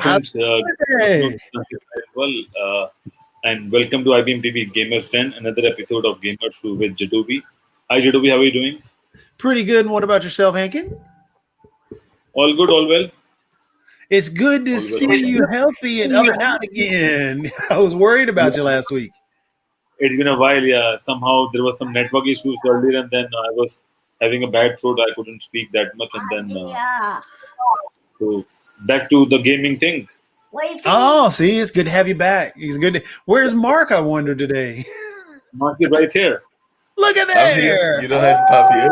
friends. Good Hey. afternoon. Well, and welcome to IBM TV Gamers 10, another episode of Gamers with Jotobi. Hi, Jotobi. How are you doing? Pretty good. And what about yourself, Hankin? All good, all well, It's good to all well. see you healthy and up and out again. I was worried about you last week. It's been a while. Yeah, somehow there was some network issues earlier, and then I was having a bad throat. I couldn't speak that much, and then so back to the gaming thing. Oh, see, it's good to have you back. He's good. Where's Mark, I wonder, today? Mark is right here. Look at I'm here. there. You don't have to pop in.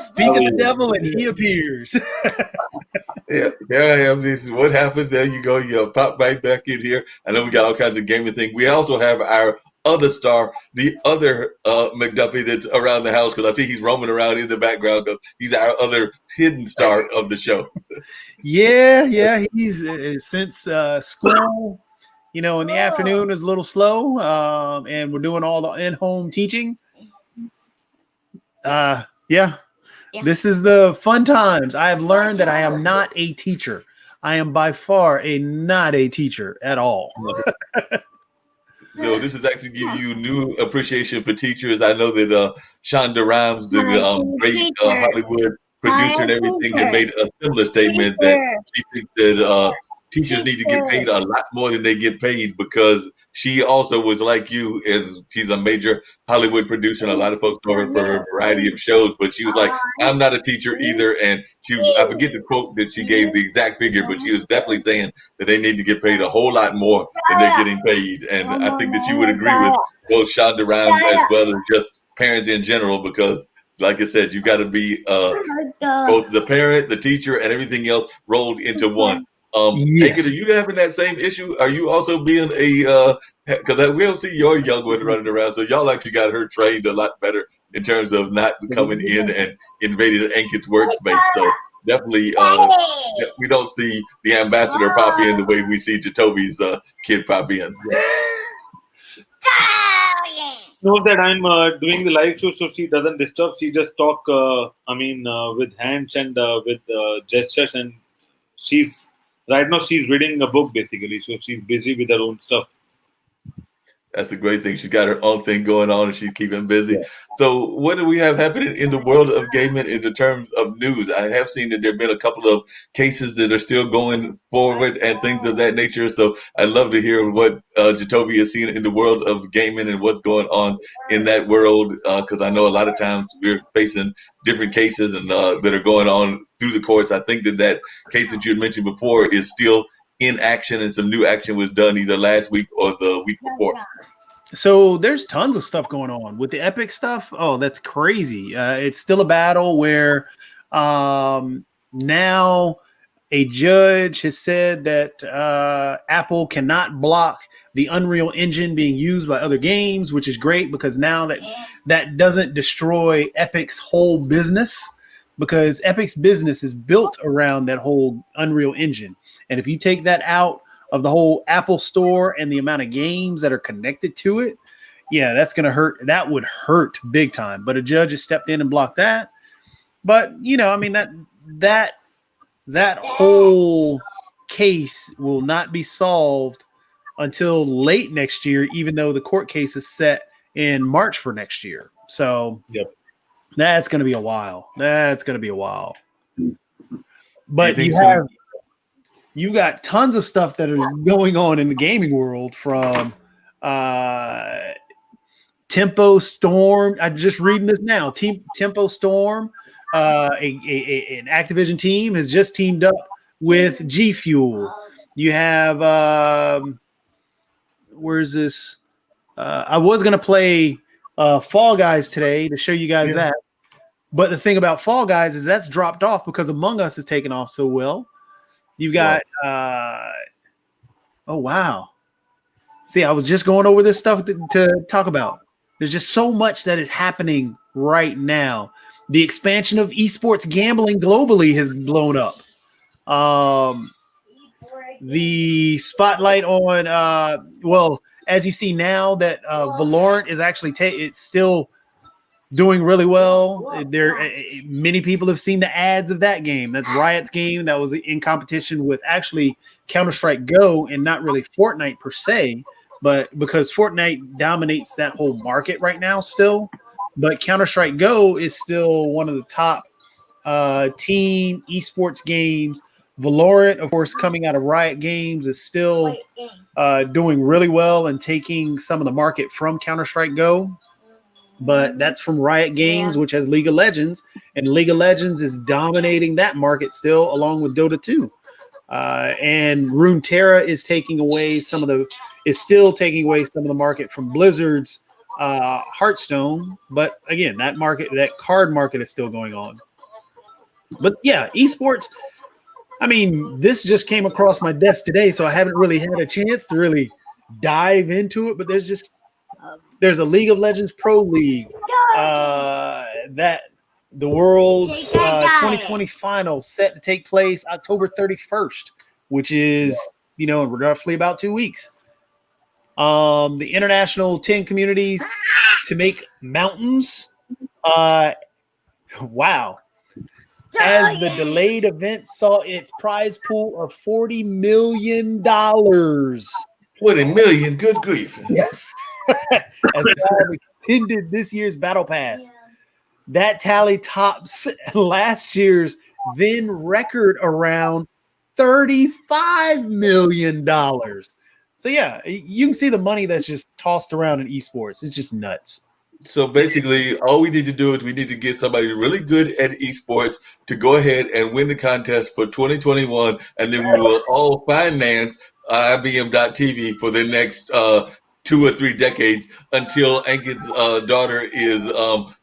Speak of the devil and he appears. Yeah, there I am. This is what happens. There you go. You pop right back in here. I know we got all kinds of gaming things. We also have our other star, the other McDuffie that's around the house, because I see he's roaming around in the background. He's our other hidden star of the show. Yeah. He's since school, in the afternoon is a little slow, and we're doing all the in-home teaching. Yeah. This is the fun times. I have learned that I am not a teacher. I am by far not a teacher at all. So this is actually give you new appreciation for teachers. I know that Shonda Rhimes, the great Hollywood producer and everything, had made a similar statement that she thinks that teachers need to get paid a lot more than they get paid, because she also was like you, and she's a major Hollywood producer, and a lot of folks know her for a variety of shows. But she was like, I'm not a teacher either. And I forget the quote that she gave, the exact figure, but she was definitely saying that they need to get paid a whole lot more than they're getting paid. And I think that you would agree with both Shonda Rhimes as well as just parents in general, because like I said, you got to be both the parent, the teacher, and everything else rolled into one. Yes. Hankin, are you having that same issue? Are you also being a because we don't see your young one running around, so y'all actually got her trained a lot better in terms of not coming in and invading Hankin's workspace. So definitely, we don't see the ambassador pop in the way we see Jotobi's kid pop in. Know that I'm doing the live show, so she doesn't disturb. She just talk. With hands and with gestures, and she's right now she's reading a book basically. So she's busy with her own stuff. That's a great thing. She's got her own thing going on, and she's keeping busy. Yeah. So, what do we have happening in the world of gaming in the terms of news? I have seen that there have been a couple of cases that are still going forward and things of that nature. So, I'd love to hear what Jotobi is seeing in the world of gaming and what's going on in that world, because I know a lot of times we're facing different cases and that are going on through the courts. I think that case that you had mentioned before is still in action, and some new action was done either last week or the week before. So there's tons of stuff going on with the Epic stuff. Oh, that's crazy. It's still a battle where now a judge has said that Apple cannot block the Unreal Engine being used by other games, which is great, because now that doesn't destroy Epic's whole business, because Epic's business is built around that whole Unreal Engine. And if you take that out of the whole Apple store and the amount of games that are connected to it, yeah, that's going to hurt. That would hurt big time. But a judge has stepped in and blocked that. But, that whole case will not be solved until late next year, even though the court case is set in March for next year. So That's going to be a while. But you got tons of stuff that are going on in the gaming world, from Tempo Storm. I'm just reading this now. Tempo Storm, an Activision team, has just teamed up with G Fuel. You have where's this? I was gonna play Fall Guys today to show you guys that, but the thing about Fall Guys is that's dropped off because Among Us is taking off so well. You've got, oh, wow. See, I was just going over this stuff to talk about. There's just so much that is happening right now. The expansion of esports gambling globally has blown up. The spotlight on, as you see now that Valorant is actually it's still doing really well. Many people have seen the ads of that game. That's Riot's game that was in competition with actually Counter-Strike Go and not really Fortnite per se, but because Fortnite dominates that whole market right now still. But Counter-Strike Go is still one of the top team esports games. Valorant, of course, coming out of Riot Games, is still doing really well and taking some of the market from Counter-Strike Go. But that's from Riot Games, which has League of Legends, and League of Legends is dominating that market still, along with Dota 2. And Runeterra is still taking away some of the market from Blizzard's Hearthstone. But again, that card market is still going on. But yeah, esports. I mean, this just came across my desk today, so I haven't really had a chance to really dive into it. But there's a League of Legends Pro League that the World's 2020 final set to take place October 31st, which is, roughly about 2 weeks. The international 10 communities to make mountains. Wow. As the delayed event saw its prize pool of $40 million. 20 million, good grief. Yes. As Valve extended this year's Battle Pass. That tally tops last year's then record around $35 million. So yeah, you can see the money that's just tossed around in esports. It's just nuts. So basically, all we need to do is we need to get somebody really good at esports to go ahead and win the contest for 2021, and then we will all finance IBM.TV for the next 2 or 3 decades until Ankit's daughter is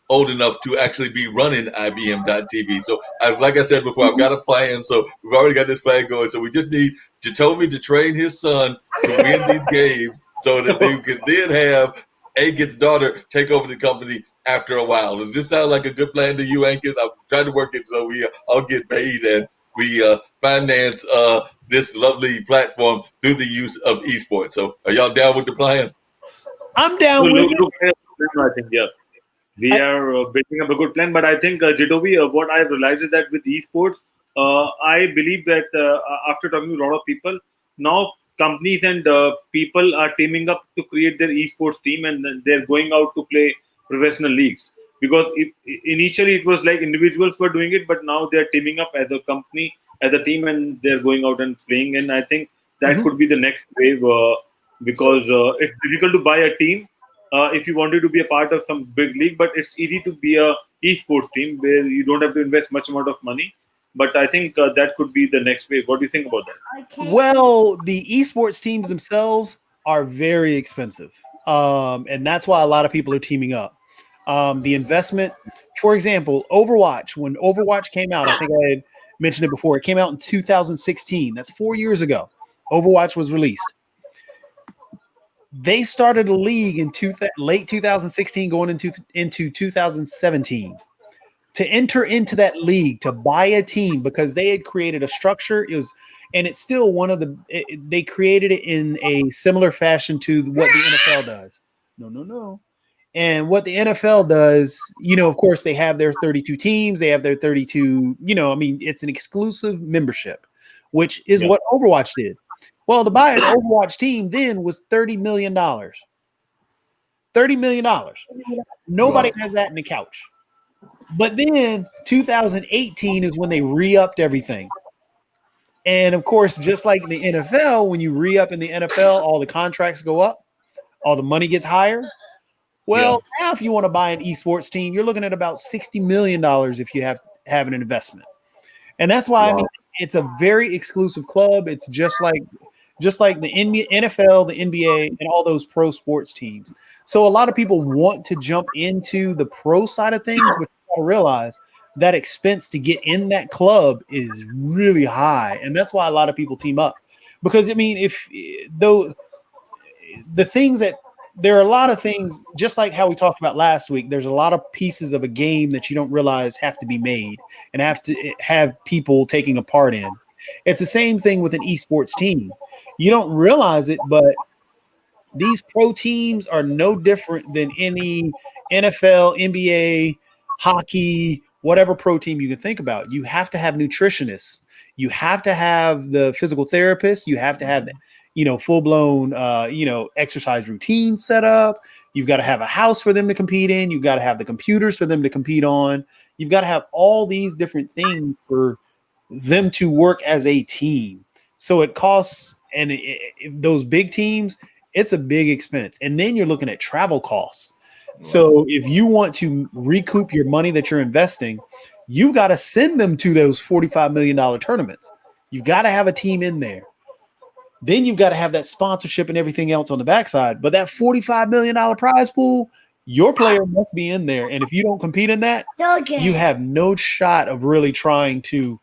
old enough to actually be running IBM.TV. So, like I said before, I've got a plan. So we've already got this plan going. So we just need Jotobi to train his son to win these games so that they can then have Ankit's daughter take over the company after a while. Does this sound like a good plan to you, Ankit? I'm trying to work it so we all get paid and we finance this lovely platform through the use of esports. So are y'all down with the plan? I'm down with it. I think, yeah. We are building up a good plan, but I think, Jotobi, what I've realized is that with esports, I believe that after talking to a lot of people, now companies and people are teaming up to create their esports team, and they're going out to play professional leagues. Because initially it was like individuals were doing it, but now they're teaming up as a company, as a team, and they're going out and playing. And I think that could be the next wave because it's difficult to buy a team if you wanted to be a part of some big league, but it's easy to be a esports team where you don't have to invest much amount of money. But I think that could be the next wave. What do you think about that? Okay. Well, the esports teams themselves are very expensive. And that's why a lot of people are teaming up. The investment, for example, Overwatch, when Overwatch came out, I think I had mentioned it before, it came out in 2016. That's 4 years ago. Overwatch was released. They started a league in late 2016 going into 2017. To enter into that league, to buy a team, because they had created a structure. It's still one of they created it in a similar fashion to what the NFL does. No. And what the NFL does, of course, they have their 32 teams. They have their 32, it's an exclusive membership, which is what Overwatch did. Well, to buy an Overwatch team then was $30 million. $30 million. Nobody has that in the couch. But then 2018 is when they re-upped everything. And of course, just like the NFL, when you re-up in the NFL, all the contracts go up, all the money gets higher. Well, now if you want to buy an esports team, you're looking at about $60 million if you have an investment. And that's why, it's a very exclusive club. It's just like the NFL, the NBA, and all those pro sports teams. So a lot of people want to jump into the pro side of things, but you gotta realize that expense to get in that club is really high. And that's why a lot of people team up. Because, there are a lot of things, just like how we talked about last week, there's a lot of pieces of a game that you don't realize have to be made and have to have people taking a part in. It's the same thing with an esports team. You don't realize it, but these pro teams are no different than any NFL, NBA, hockey, whatever pro team you can think about, you have to have nutritionists. You have to have the physical therapist. You have to have, full blown, exercise routine set up. You've got to have a house for them to compete in. You've got to have the computers for them to compete on. You've got to have all these different things for them to work as a team. So it costs, and those big teams, it's a big expense. And then you're looking at travel costs. So if you want to recoup your money that you're investing, you got to send them to those $45 million tournaments. You got to have a team in there. Then you've got to have that sponsorship and everything else on the backside. But that $45 million prize pool, your player must be in there. And if you don't compete in that, you have no shot of really trying to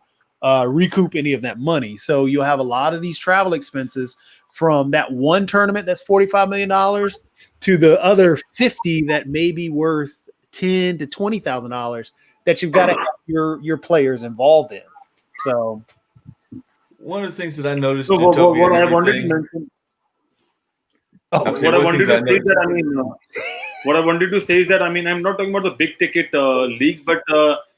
recoup any of that money. So you'll have a lot of these travel expenses from that one tournament that's $45 million to the other 50 that may be worth $10,000 to $20,000 that you've got to have your players involved in. So one of the things that I noticed, what I wanted to mention. What I wanted to say is that I'm not talking about the big ticket leagues, but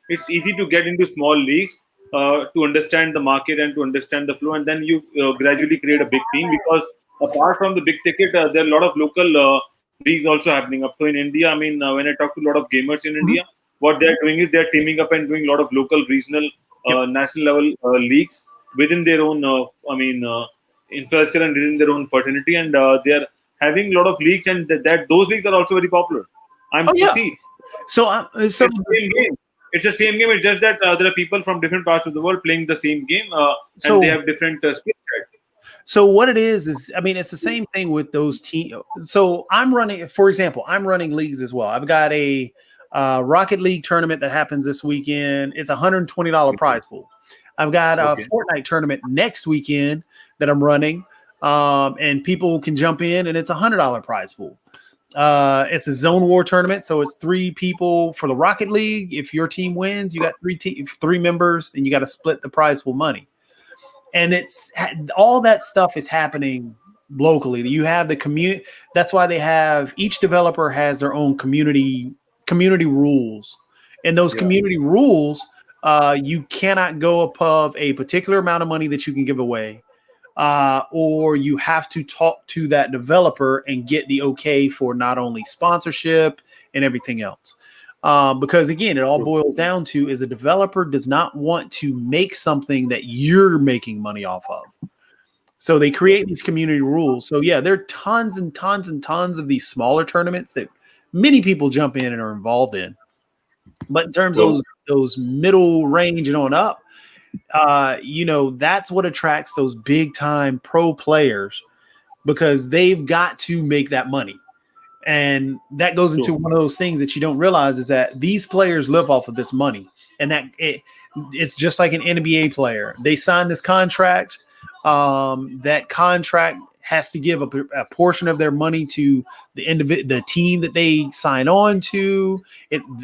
it's easy to get into small leagues to understand the market and to understand the flow, and then you gradually create a big team. Because apart from the big ticket, there are a lot of local leagues also happening up. So in India, when I talk to a lot of gamers in India, what they're doing is they're teaming up and doing a lot of local, regional, national level leagues within their own, infrastructure and within their own fraternity, and they're having a lot of leagues, and that those leagues are also very popular. So it's the same game. It's the same game. It's just that there are people from different parts of the world playing the same game, and they have different skill sets. So what it is it's the same thing with those teams. So I'm running, for example, leagues as well. I've got a Rocket League tournament that happens this weekend. It's $120 prize pool. I've got a Fortnite tournament next weekend that I'm running, and people can jump in, and it's $100 prize pool. It's a zone war tournament, so it's 3 people for the Rocket League. If your team wins, you got 3 members, and you got to split the prize pool money. And it's all that stuff is happening locally. You have the community. That's why they have each developer has their own community rules, and those community rules, you cannot go above a particular amount of money that you can give away. Or you have to talk to that developer and get the okay for not only sponsorship and everything else. Because again, it all boils down to is a developer does not want to make something that you're making money off of. So they create these community rules. So yeah, there are tons and tons and tons of these smaller tournaments that many people jump in and are involved in. But in terms of those middle range and on up, that's what attracts those big time pro players, because they've got to make that money. And that goes into one of those things that you don't realize is that these players live off of this money, and that it's just like an NBA player. They sign this contract. That contract has to give a portion of their money to the team that they sign on to.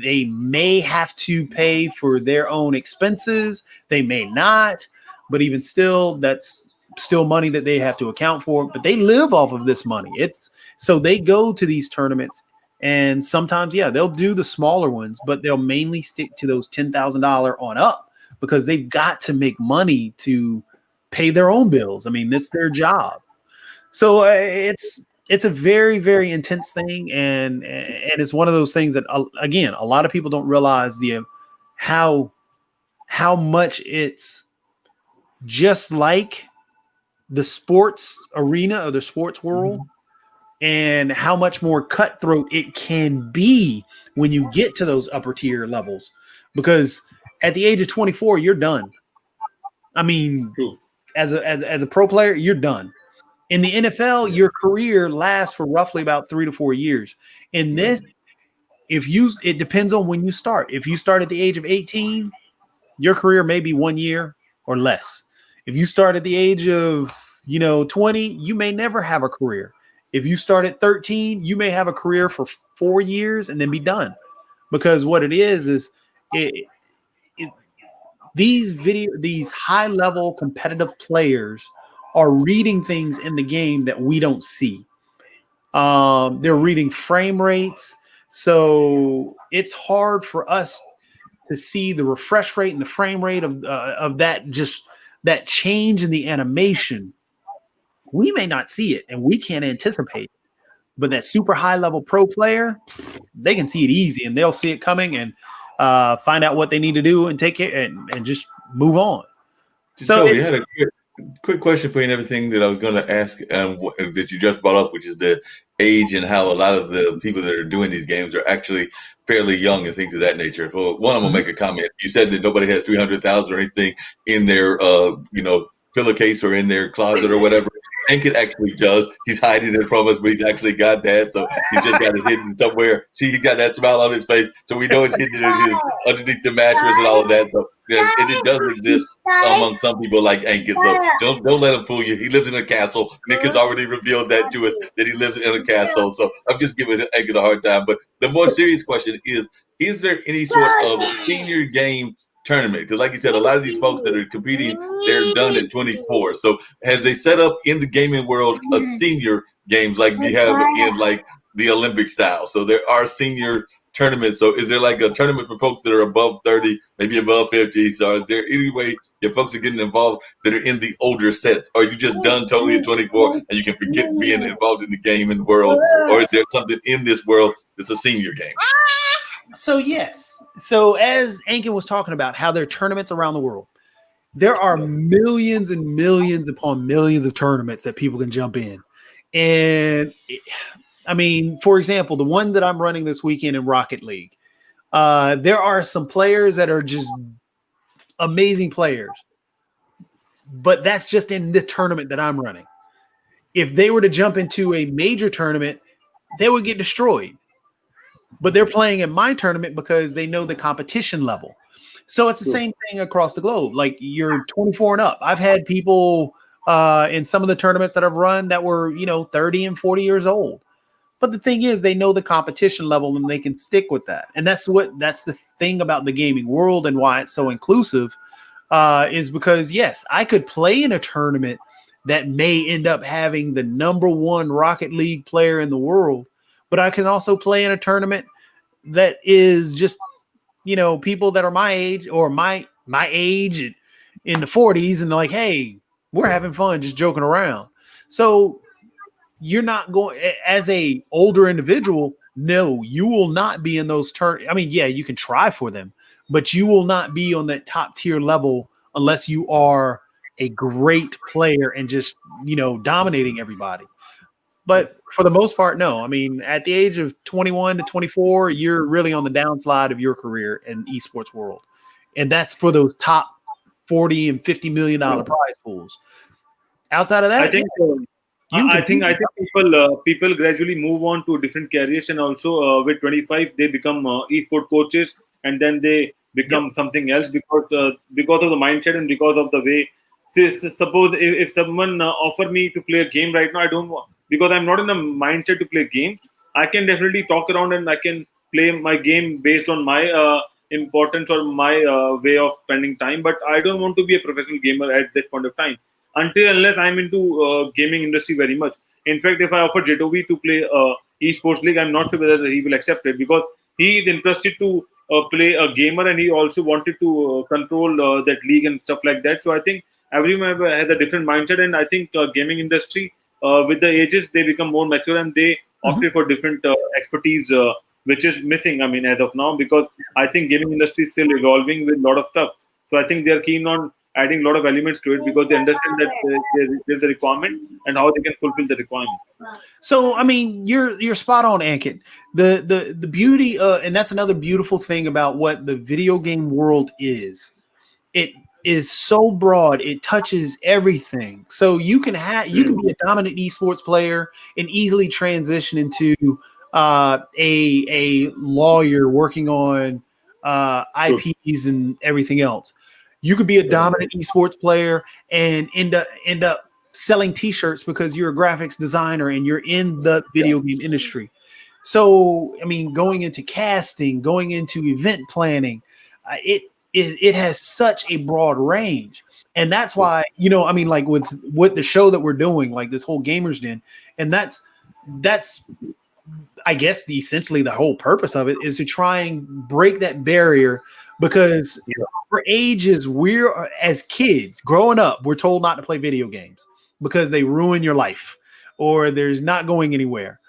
They may have to pay for their own expenses. They may not, but even still, that's still money that they have to account for. But they live off of this money. So they go to these tournaments, and sometimes, they'll do the smaller ones, but they'll mainly stick to those $10,000 on up, because they've got to make money to pay their own bills. That's their job. So it's a very, very intense thing, and it's one of those things that, again, a lot of people don't realize how much it's just like the sports arena or the sports world, and how much more cutthroat it can be when you get to those upper tier levels. Because at the age of 24, you're done. As a pro player, you're done. In the NFL, your career lasts for roughly about 3 to 4 years. In this, it depends on when you start. If you start at the age of 18, your career may be 1 year or less. If you start at the age of 20, you may never have a career. If you start at 13, you may have a career for 4 years and then be done. Because what it is these high level competitive players are reading things in the game that we don't see. They're reading frame rates. So it's hard for us to see the refresh rate and the frame rate of that, just that change in the animation. We may not see it and we can't anticipate, but that super high level pro player, they can see it easy and they'll see it coming and find out what they need to do and take it and just move on. So we had a quick question for you and everything that I was going to ask that you just brought up, which is the age and how a lot of the people that are doing these games are actually fairly young and things of that nature. Well, one, I'm going to make a comment. You said that nobody has 300,000 or anything in their, pillowcase or in their closet or whatever. Ankit actually does. He's hiding it from us, but he's actually got that. So he just got it hidden somewhere. See, he got that smile on his face. So we know it's hidden underneath the mattress and all of that. So yeah, it does exist among some people like Ankit. So don't let him fool you. He lives in a castle. Nick has already revealed that to us, that he lives in a castle. So I'm just giving Ankit a hard time. But the more serious question is there any sort of senior game tournament? Because like you said, a lot of these folks that are competing, they're done at 24. So has they set up in the gaming world a senior games like we have in like the Olympic style? So there are senior tournaments. So is there like a tournament for folks that are above 30, maybe above 50? So is there any way if folks are getting involved that are in the older sets? Or are you just done totally at 24 and you can forget being involved in the gaming world? Or is there something in this world that's a senior game? So yes. So as Ankin was talking about how there are tournaments around the world, there are millions and millions upon millions of tournaments that people can jump in. And I mean, for example, the one that I'm running this weekend in Rocket League, there are some players that are just amazing players, but that's just in the tournament that I'm running. If they were to jump into a major tournament, they would get destroyed. But they're playing in my tournament because they know the competition level. So it's the same thing across the globe. Like you're 24 and up. I've had people in some of the tournaments that I've run that were, 30 and 40 years old. But the thing is, they know the competition level and they can stick with that. And that's the thing about the gaming world and why it's so inclusive is because, yes, I could play in a tournament that may end up having the number one Rocket League player in the world. But I can also play in a tournament that is just, people that are my age or my age in the 40s, and they're like, hey, we're having fun, just joking around. So you're not going as a older individual. No, you will not be in those I mean, yeah, you can try for them, but you will not be on that top tier level unless you are a great player and just, dominating everybody. But for the most part, no. I mean, at the age of 21 to 24, you're really on the downslide of your career in esports world. And that's for those top 40 and $50 million prize pools. Outside of that, I think people gradually move on to different careers, and also with 25 they become esport coaches, and then they become something else because of the mindset and because of the way. Suppose if someone offer me to play a game right now, I don't want, because I'm not in the mindset to play games. I can definitely talk around and I can play my game based on my importance or my way of spending time. But I don't want to be a professional gamer at this point of time unless I'm into gaming industry very much. In fact, if I offer Jotobi to play esports league, I'm not sure whether he will accept it because he is interested to play a gamer and he also wanted to control that league and stuff like that. So I think everyone has a different mindset, and I think gaming industry with the ages they become more mature and they opted for different expertise which is missing, I mean, as of now, because I think gaming industry is still evolving with a lot of stuff. So I think they're keen on adding a lot of elements to it because they understand that there's a requirement and how they can fulfill the requirement. So I mean, you're spot on, Ankit. The beauty, and that's another beautiful thing about what the video game world is. It is so broad; it touches everything. So you can be a dominant esports player and easily transition into a lawyer working on IPs and everything else. You could be a dominant esports player and end up selling T-shirts because you're a graphics designer and you're in the video game industry. So, I mean, going into casting, going into event planning, it has such a broad range. And that's why, I mean, like with the show that we're doing, like this whole Gamers Den, and that's I guess essentially the whole purpose of it is to try and break that barrier, because for ages, we're as kids growing up, we're told not to play video games because they ruin your life or there's not going anywhere.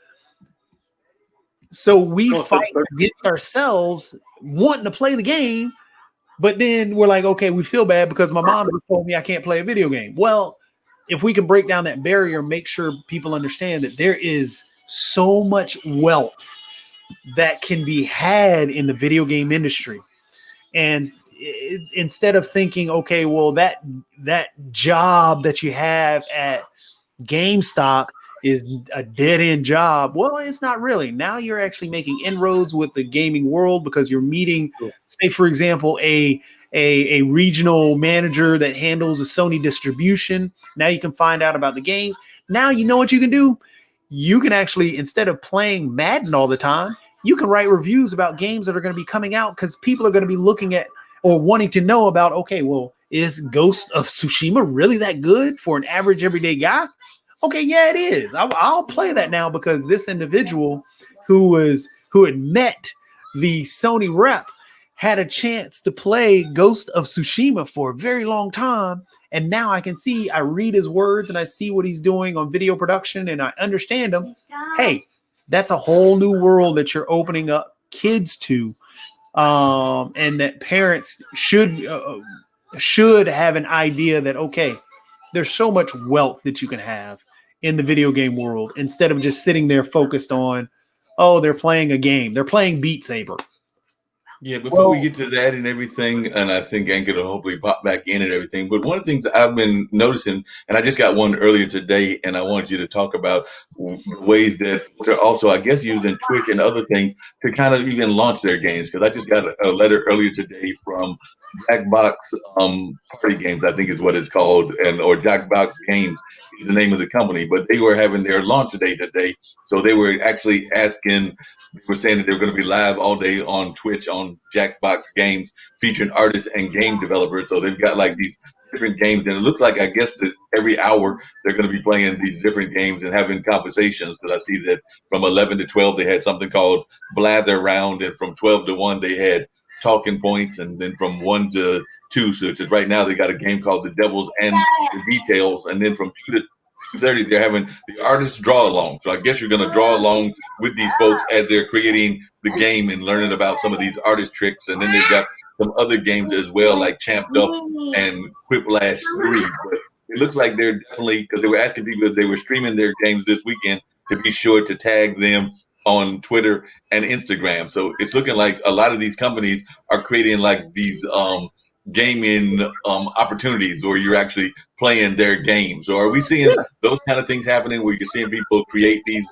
So we fight against ourselves wanting to play the game, but then we're like, okay, we feel bad because my mom told me I can't play a video game. Well, if we can break down that barrier, make sure people understand that there is so much wealth that can be had in the video game industry. And instead of thinking, okay, well, that job that you have at GameStop is a dead-end job. Well, it's not really. Now you're actually making inroads with the gaming world because you're meeting, say, for example, a regional manager that handles a Sony distribution. Now you can find out about the games. Now you know what you can do. You can actually, instead of playing Madden all the time, you can write reviews about games that are going to be coming out because people are going to be looking at or wanting to know about, okay, well, is Ghost of Tsushima really that good for an average everyday guy? Okay, yeah, it is. I'll play that now because this individual who had met the Sony rep had a chance to play Ghost of Tsushima for a very long time. And now I can see, I read his words and I see what he's doing on video production and I understand him. Hey, that's a whole new world that you're opening up kids to. And that parents should have an idea that, okay, there's so much wealth that you can have in the video game world instead of just sitting there focused on, oh, they're playing a game. They're playing Beat Saber. Yeah, before we get to that and everything, and I think Anchor will hopefully pop back in and everything, but one of the things I've been noticing, and I just got one earlier today, and I wanted you to talk about ways that they're also, I guess, using Twitch and other things to kind of even launch their games, because I just got a letter earlier today from Jackbox Party Games, I think is what it's called, or Jackbox Games is the name of the company, but they were having their launch day today, so they were actually asking. We're saying that they're going to be live all day on Twitch on Jackbox Games, featuring artists and game developers. So they've got like these different games, and it looks like, I guess, that every hour they're going to be playing these different games and having conversations. Because I see that from 11 to 12 they had something called Blather Round, and from 12 to 1 they had Talking Points, and then from 1 to 2. So just right now they got a game called The Devils and the Details, and then from 2 to 2:30 they're having the artists draw along. So I guess you're going to draw along with these folks as they're creating the game and learning about some of these artist tricks. And then they've got some other games as well, like Champed Up and Quiplash 3. But it looks like they're definitely, because they were asking people if they were streaming their games this weekend to be sure to tag them on Twitter and Instagram. So it's looking like a lot of these companies are creating like these gaming opportunities where you're actually playing their games. Or are we seeing those kind of things happening where you're seeing people create these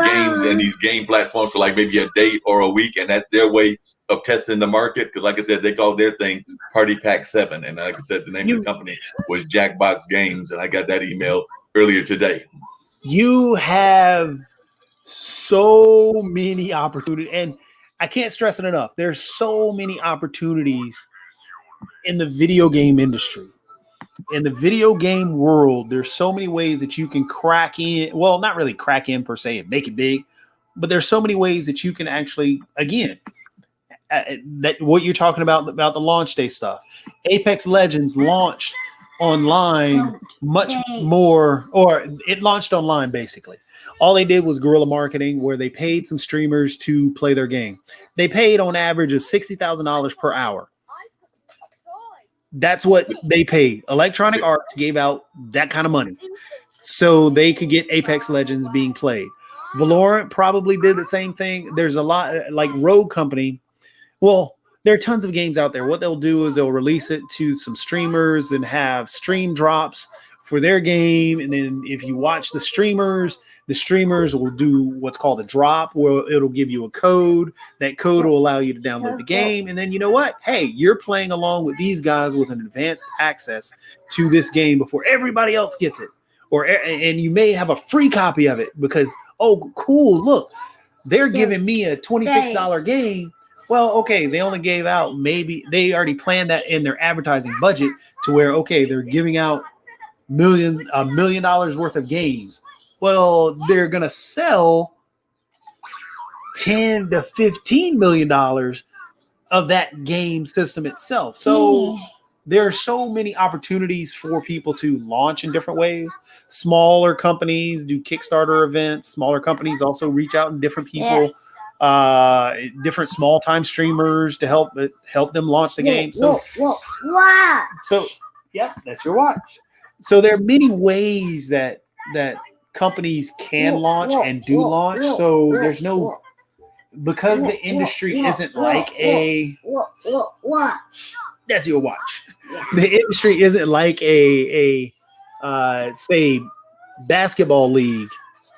games and these game platforms for like maybe a day or a week, and that's their way of testing the market? Because like I said, they call their thing Party Pack 7, and like I said, the name of the company was Jackbox Games, and I got that email earlier today. You have so many opportunities, and I can't stress it enough. There's so many opportunities in the video game industry. In the video game world, there's so many ways that you can crack in. Well, not really crack in per se and make it big, but there's so many ways that you can actually, again, that what you're talking about the launch day stuff. Apex Legends launched online much more, or it launched online basically. All they did was guerrilla marketing where they paid some streamers to play their game. They paid on average of $60,000 per hour. That's what they paid. Electronic Arts gave out that kind of money so they could get Apex Legends being played. Valorant probably did the same thing. There's a lot like Rogue Company. Well, there are tons of games out there. What they'll do is they'll release it to some streamers and have stream drops for their game. And then if you watch the streamers will do what's called a drop, where it'll give you a code. That code will allow you to download the game. And then you know what? Hey, you're playing along with these guys with an advanced access to this game before everybody else gets it. And you may have a free copy of it because, oh, cool, look, they're giving me a $26 game. Well, okay, they only gave out, maybe they already planned that in their advertising budget to where, okay, they're giving out $1 million worth of games. Well, they're going to sell $10 to $15 million of that game system itself. So there are so many opportunities for people to launch in different ways. Smaller companies do Kickstarter events. Smaller companies also reach out to different people, different small time streamers to help them launch the game. So yeah, that's your watch. So there are many ways that companies can launch and do launch. So there's no, because the industry isn't like a that's your watch. The industry isn't like a say basketball league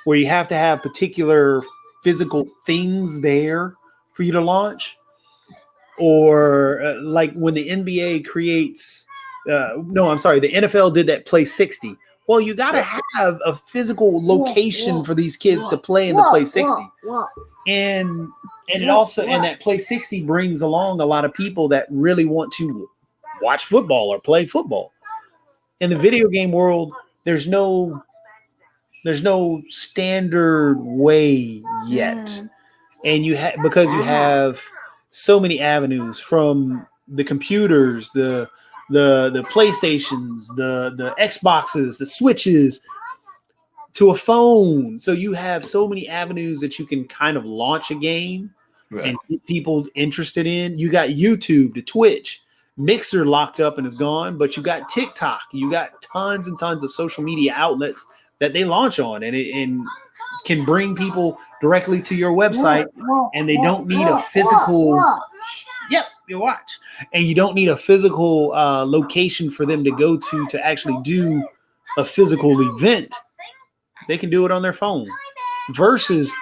where you have to have particular physical things there for you to launch, or like when the NBA creates no, I'm sorry, the NFL did that Play 60. Well, you got to have a physical location for these kids to play in the Play 60. And it also, and that Play 60 brings along a lot of people that really want to watch football or play football. In the video game world, there's no standard way yet. And because you have so many avenues, from the computers, the PlayStations, the Xboxes, the Switches, to a phone. So you have so many avenues that you can kind of launch a game and get people interested in. You got YouTube, to Twitch, Mixer locked up and is gone, but you got TikTok, you got tons and tons of social media outlets that they launch on, and can bring people directly to your website, and they don't need a physical your watch, and you don't need a physical location for them to go to actually do a physical event. They can do it on their phone. Versus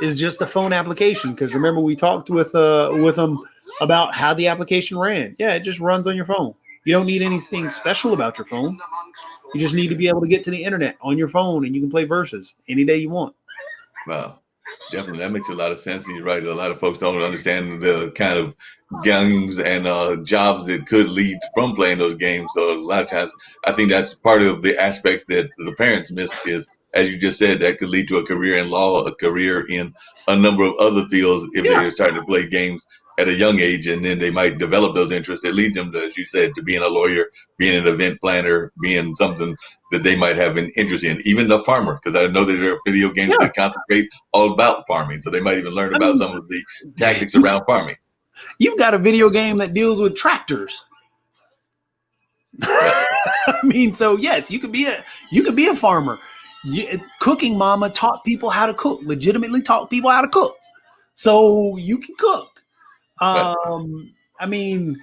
is just a phone application, because remember we talked with them about how the application ran. Yeah, it just runs on your phone. You don't need anything special about your phone. You just need to be able to get to the internet on your phone, and you can play Versus any day you want. Wow. Definitely, that makes a lot of sense. You're right. A lot of folks don't understand the kind of gangs and jobs that could lead from playing those games. So a lot of times, I think that's part of the aspect that the parents miss is, as you just said, that could lead to a career in law, a career in a number of other fields if they're starting to play games at a young age, and then they might develop those interests that lead them to, as you said, to being a lawyer, being an event planner, being something that they might have an interest in, even a farmer, because I know that there are video games that concentrate all about farming, so they might even learn about some of the tactics around farming. You've got a video game that deals with tractors. I mean, so yes, you could be a farmer. Cooking Mama taught people how to cook, legitimately taught people how to cook, so you can cook. I mean,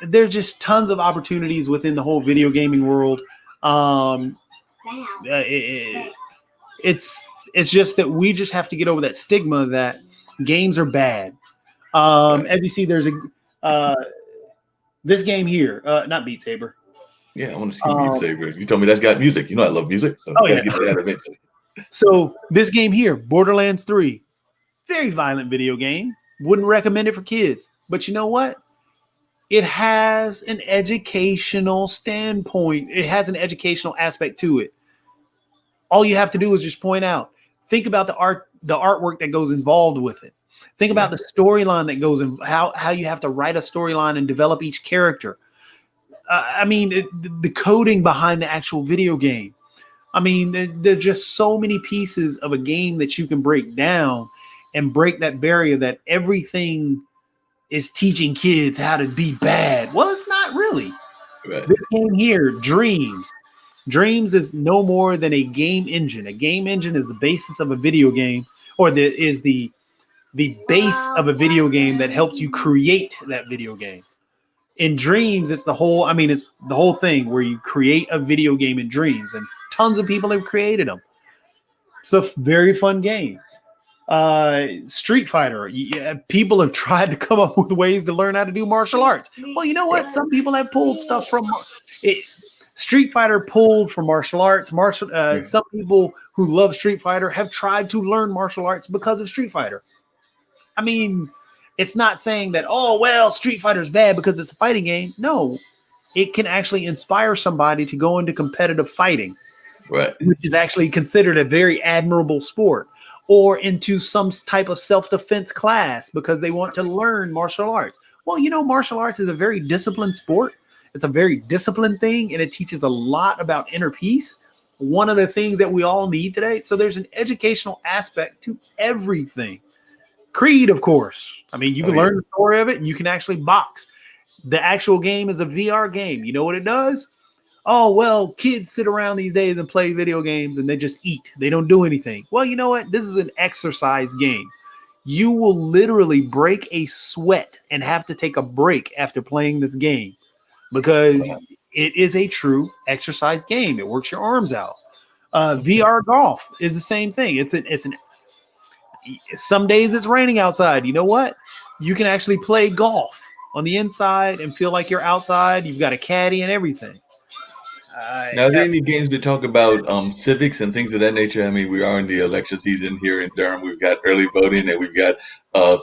there's just tons of opportunities within the whole video gaming world. It's just that we just have to get over that stigma that games are bad. As you see, there's this game here, not Beat Saber. Yeah, I want to see Beat Saber. You told me that's got music. You know I love music, so get that eventually. So this game here, Borderlands 3, very violent video game. Wouldn't recommend it for kids. But you know what? It has an educational standpoint. It has an educational aspect to it. All you have to do is just point out. Think about the artwork that goes involved with it. Think about the storyline that goes in, how you have to write a storyline and develop each character. I mean, the coding behind the actual video game. I mean, there's just so many pieces of a game that you can break down and break that barrier that everything is teaching kids how to be bad. Well, it's not really. Right. This game here, Dreams. Dreams is no more than a game engine. A game engine is the basis of a video game, or is the base of a video game that helps you create that video game. In Dreams, it's the whole thing where you create a video game in Dreams, and tons of people have created them. It's a very fun game. Street Fighter. People have tried to come up with ways to learn how to do martial arts. Well, you know what? Some people have pulled stuff from it. Street Fighter pulled from martial arts. Some people who love Street Fighter have tried to learn martial arts because of Street Fighter. I mean, it's not saying that, oh, well, Street Fighter is bad because it's a fighting game. No, it can actually inspire somebody to go into competitive fighting, which is actually considered a very admirable sport. or into some type of self-defense class because they want to learn martial arts. Well, martial arts is a very disciplined sport. It's a very disciplined thing, and it teaches a lot about inner peace. One of the things that we all need today. So there's an educational aspect to everything. Creed, of course. I mean, you can learn the story of it, and you can actually box. The actual game is a VR game. You know what it does? Oh, well, kids sit around these days and play video games and they just eat. They don't do anything. Well, you know what? This is an exercise game. You will literally break a sweat and have to take a break after playing this game because it is a true exercise game. It works your arms out. VR golf is the same thing. Some days it's raining outside. You know what? You can actually play golf on the inside and feel like you're outside. You've got a caddy and everything. Now, are there any games that talk about civics and things of that nature? I mean, we are in the election season here in Durham. We've got early voting, and we've got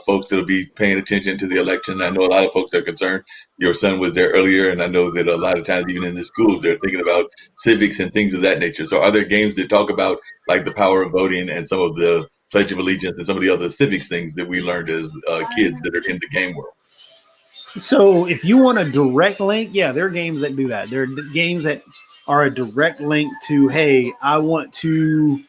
folks that'll be paying attention to the election. I know a lot of folks are concerned. Your son was there earlier, and I know that a lot of times, even in the schools, they're thinking about civics and things of that nature. So, are there games that talk about like the power of voting and some of the Pledge of Allegiance and some of the other civics things that we learned as kids that are in the game world? So if you want a direct link, yeah, there are games that do that. There are games that are a direct link to, hey, I want to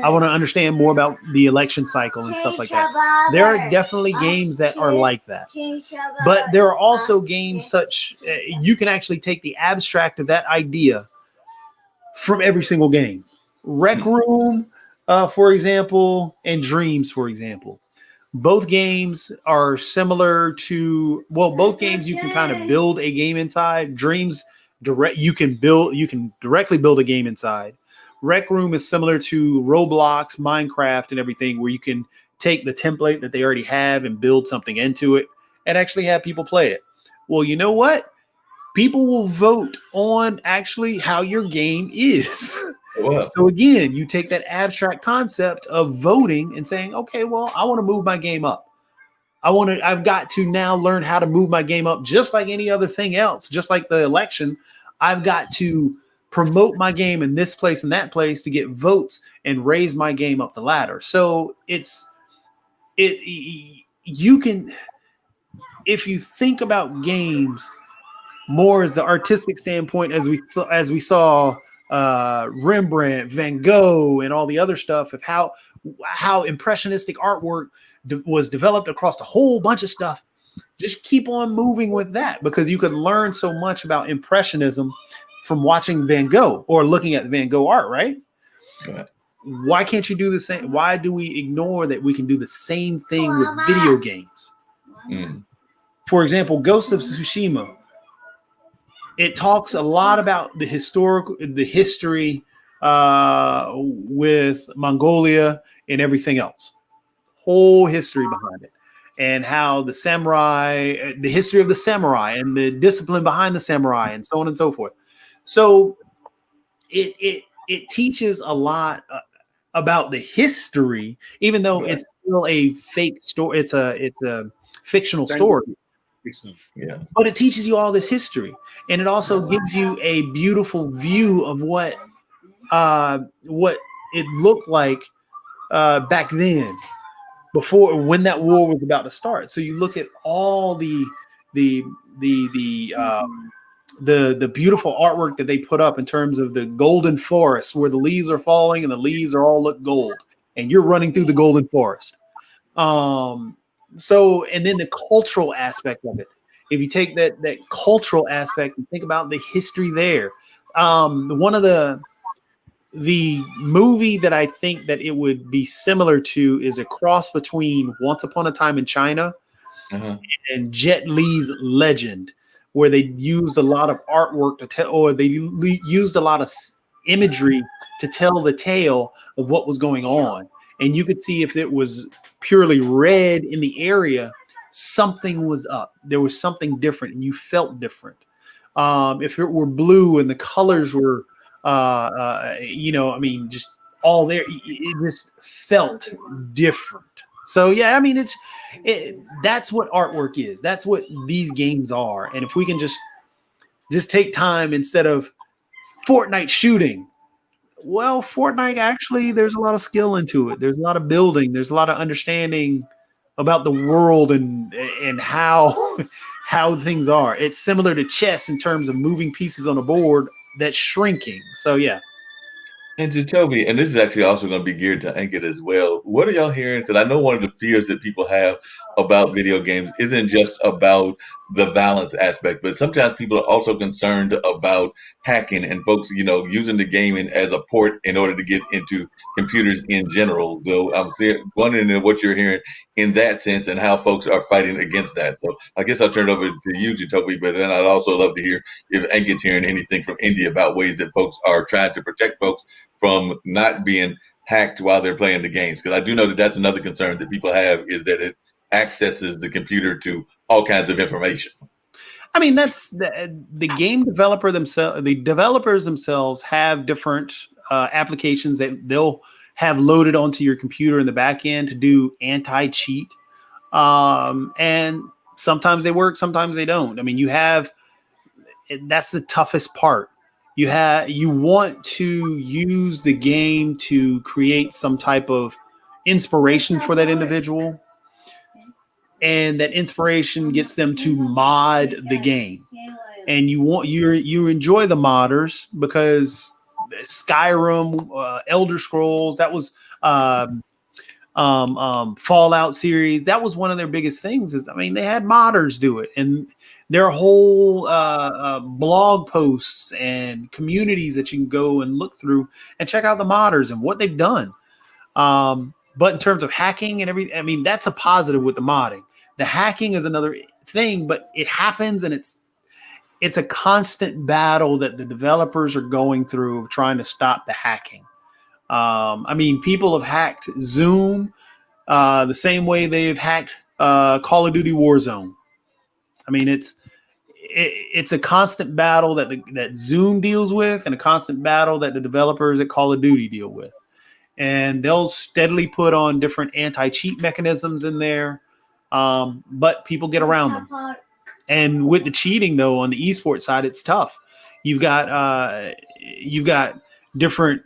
understand more about the election cycle and stuff like that. There are definitely games that are like that. But there are also games such, you can actually take the abstract of that idea from every single game. Rec Room, for example, and Dreams, for example. Both games are similar to, well, both games you can kind of build a game inside. Dreams, you can directly build a game inside. Rec Room is similar to Roblox, Minecraft, and everything, where you can take the template that they already have and build something into it and actually have people play it. Well, you know what? People will vote on actually how your game is. Wow. So again, you take that abstract concept of voting and saying, okay, well, I want to move my game up. I've got to now learn how to move my game up just like any other thing else, just like the election. I've got to promote my game in this place and that place to get votes and raise my game up the ladder. So you can, if you think about games more as the artistic standpoint, as we saw Rembrandt, Van Gogh, and all the other stuff of how impressionistic artwork was developed across a whole bunch of stuff. Just keep on moving with that, because you could learn so much about impressionism from watching Van Gogh or looking at Van Gogh art, right? Right. Why can't you do the same? Why do we ignore that we can do the same thing with video games? For example, Ghost of Tsushima. It talks a lot about the history with Mongolia and everything else. Whole history behind it, and how the history of the samurai and the discipline behind the samurai, and so on and so forth. So it teaches a lot about the history, even though it's still a fake story. It's a fictional story. Yeah, but it teaches you all this history, and it also gives you a beautiful view of what it looked like back then, when that war was about to start. So you look at all the beautiful artwork that they put up in terms of the golden forest, where the leaves are falling and the leaves are all look gold, and you're running through the golden forest. So, and then the cultural aspect of it. If you take that cultural aspect and think about the history there, one of the movie that I think that it would be similar to is a cross between Once Upon a Time in China and Jet Li's Legend, where they used a lot of artwork to tell, or they used a lot of imagery to tell the tale of what was going on. And you could see if it was purely red in the area, something was up. There was something different, and you felt different. If it were blue and the colors were, just all there, it just felt different. So yeah, I mean, that's what artwork is. That's what these games are. And if we can just take time, instead of Fortnite shooting, Well, Fortnite actually, there's a lot of skill into it. There's a lot of building. There's a lot of understanding about the world and how how things are. It's similar to chess in terms of moving pieces on a board that's shrinking. So yeah. And Jotobi, and this is actually also going to be geared to Ankit as well. What are y'all hearing? Because I know one of the fears that people have about video games isn't just about the balance aspect, but sometimes people are also concerned about hacking and folks, using the gaming as a port in order to get into computers in general. So I'm wondering what you're hearing in that sense and how folks are fighting against that. So I guess I'll turn it over to you, Jotobi, but then I'd also love to hear if Ankit's hearing anything from India about ways that folks are trying to protect folks from not being hacked while they're playing the games. Because I do know that that's another concern that people have, is that it accesses the computer to all kinds of information. I mean, that's the game developer themselves. The developers themselves have different applications that they'll have loaded onto your computer in the back end to do anti-cheat. And sometimes they work, sometimes they don't. I mean, that's the toughest part. You want to use the game to create some type of inspiration for that individual, and that inspiration gets them to mod the game. And you enjoy the modders because Skyrim, Elder Scrolls, that was Fallout series, that was one of their biggest things. They had modders do it, and their whole blog posts and communities that you can go and look through and check out the modders and what they've done. But in terms of hacking and everything, that's a positive with the modding. The hacking is another thing, but it happens, and it's a constant battle that the developers are going through of trying to stop the hacking. People have hacked Zoom the same way they've hacked Call of Duty Warzone. It's a constant battle that Zoom deals with, and a constant battle that the developers at Call of Duty deal with. And they'll steadily put on different anti-cheat mechanisms in there, but people get around them. And with the cheating, though, on the esports side, it's tough. You've got different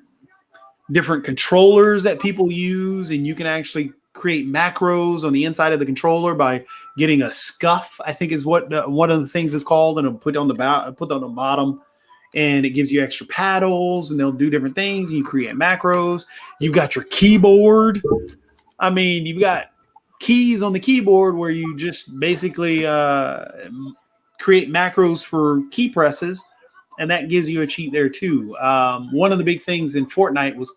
controllers that people use, and you can actually create macros on the inside of the controller by getting a scuff, I think is what one of the things is called, and it'll put on the bottom, and it gives you extra paddles, and they'll do different things, and you create macros. You've got your keyboard. You've got keys on the keyboard where you just basically create macros for key presses, and that gives you a cheat there too. One of the big things in Fortnite was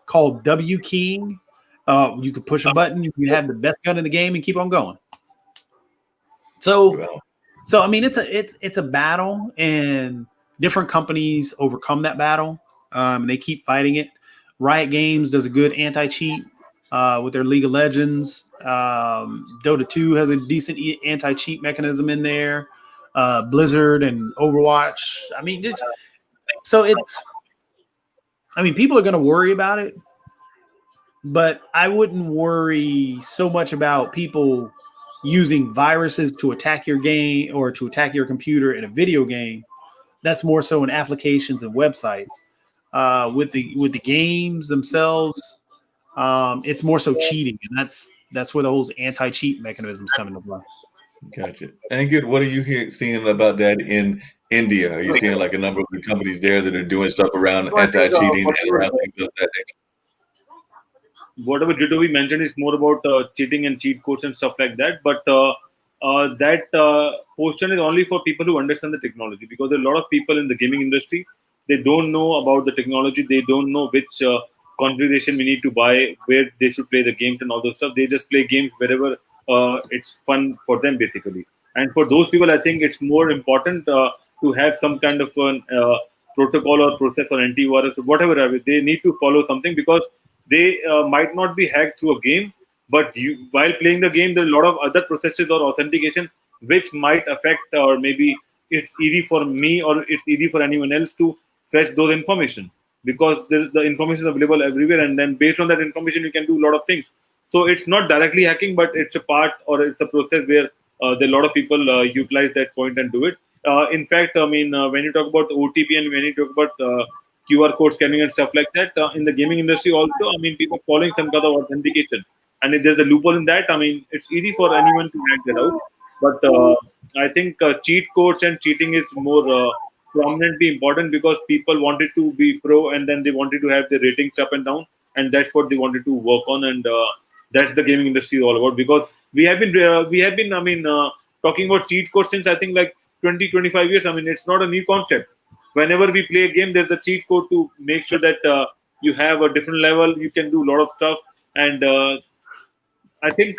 called W keying. You could push a button, you have the best gun in the game, and keep on going. So it's a battle, and different companies overcome that battle. They keep fighting it. Riot Games does a good anti-cheat with their League of Legends. Dota 2 has a decent anti-cheat mechanism in there. Blizzard and Overwatch. People are going to worry about it, but I wouldn't worry so much about people using viruses to attack your game or to attack your computer in a video game. That's more so in applications and websites. With the games themselves, it's more so cheating, and that's where those anti-cheat mechanisms come into play. Gotcha. And good. What are you seeing about that in India? Are you seeing like a number of the companies there that are doing stuff around anti-cheating and around things of that nature? Whatever Jotobi mentioned is more about cheating and cheat codes and stuff like that. But that portion is only for people who understand the technology, because there are a lot of people in the gaming industry, they don't know about the technology. They don't know which configuration we need to buy, where they should play the games and all those stuff. They just play games wherever it's fun for them, basically. And for those people, I think it's more important to have some kind of protocol or process or antivirus or whatever. They need to follow something, because they might not be hacked through a game, but while playing the game, there are a lot of other processes or authentication which might affect, or maybe it's easy for me or it's easy for anyone else to fetch those information, because the information is available everywhere, and then based on that information you can do a lot of things. So it's not directly hacking, but it's a part, or it's a process where there are a lot of people utilize that point and do it. In fact, when you talk about the OTP and when you talk about QR code scanning and stuff like that. In the gaming industry also, I mean, people following some kind of authentication. And if there's a loophole in that, I mean, it's easy for anyone to hack that out. But I think cheat codes and cheating is more prominently important because people wanted to be pro and then they wanted to have their ratings up and down. And that's what they wanted to work on. And that's the gaming industry all about. Because I mean, talking about cheat codes since I think like 20, 25 years. I mean, it's not a new concept. Whenever we play a game, there's a cheat code to make sure that you have a different level. You can do a lot of stuff, and I think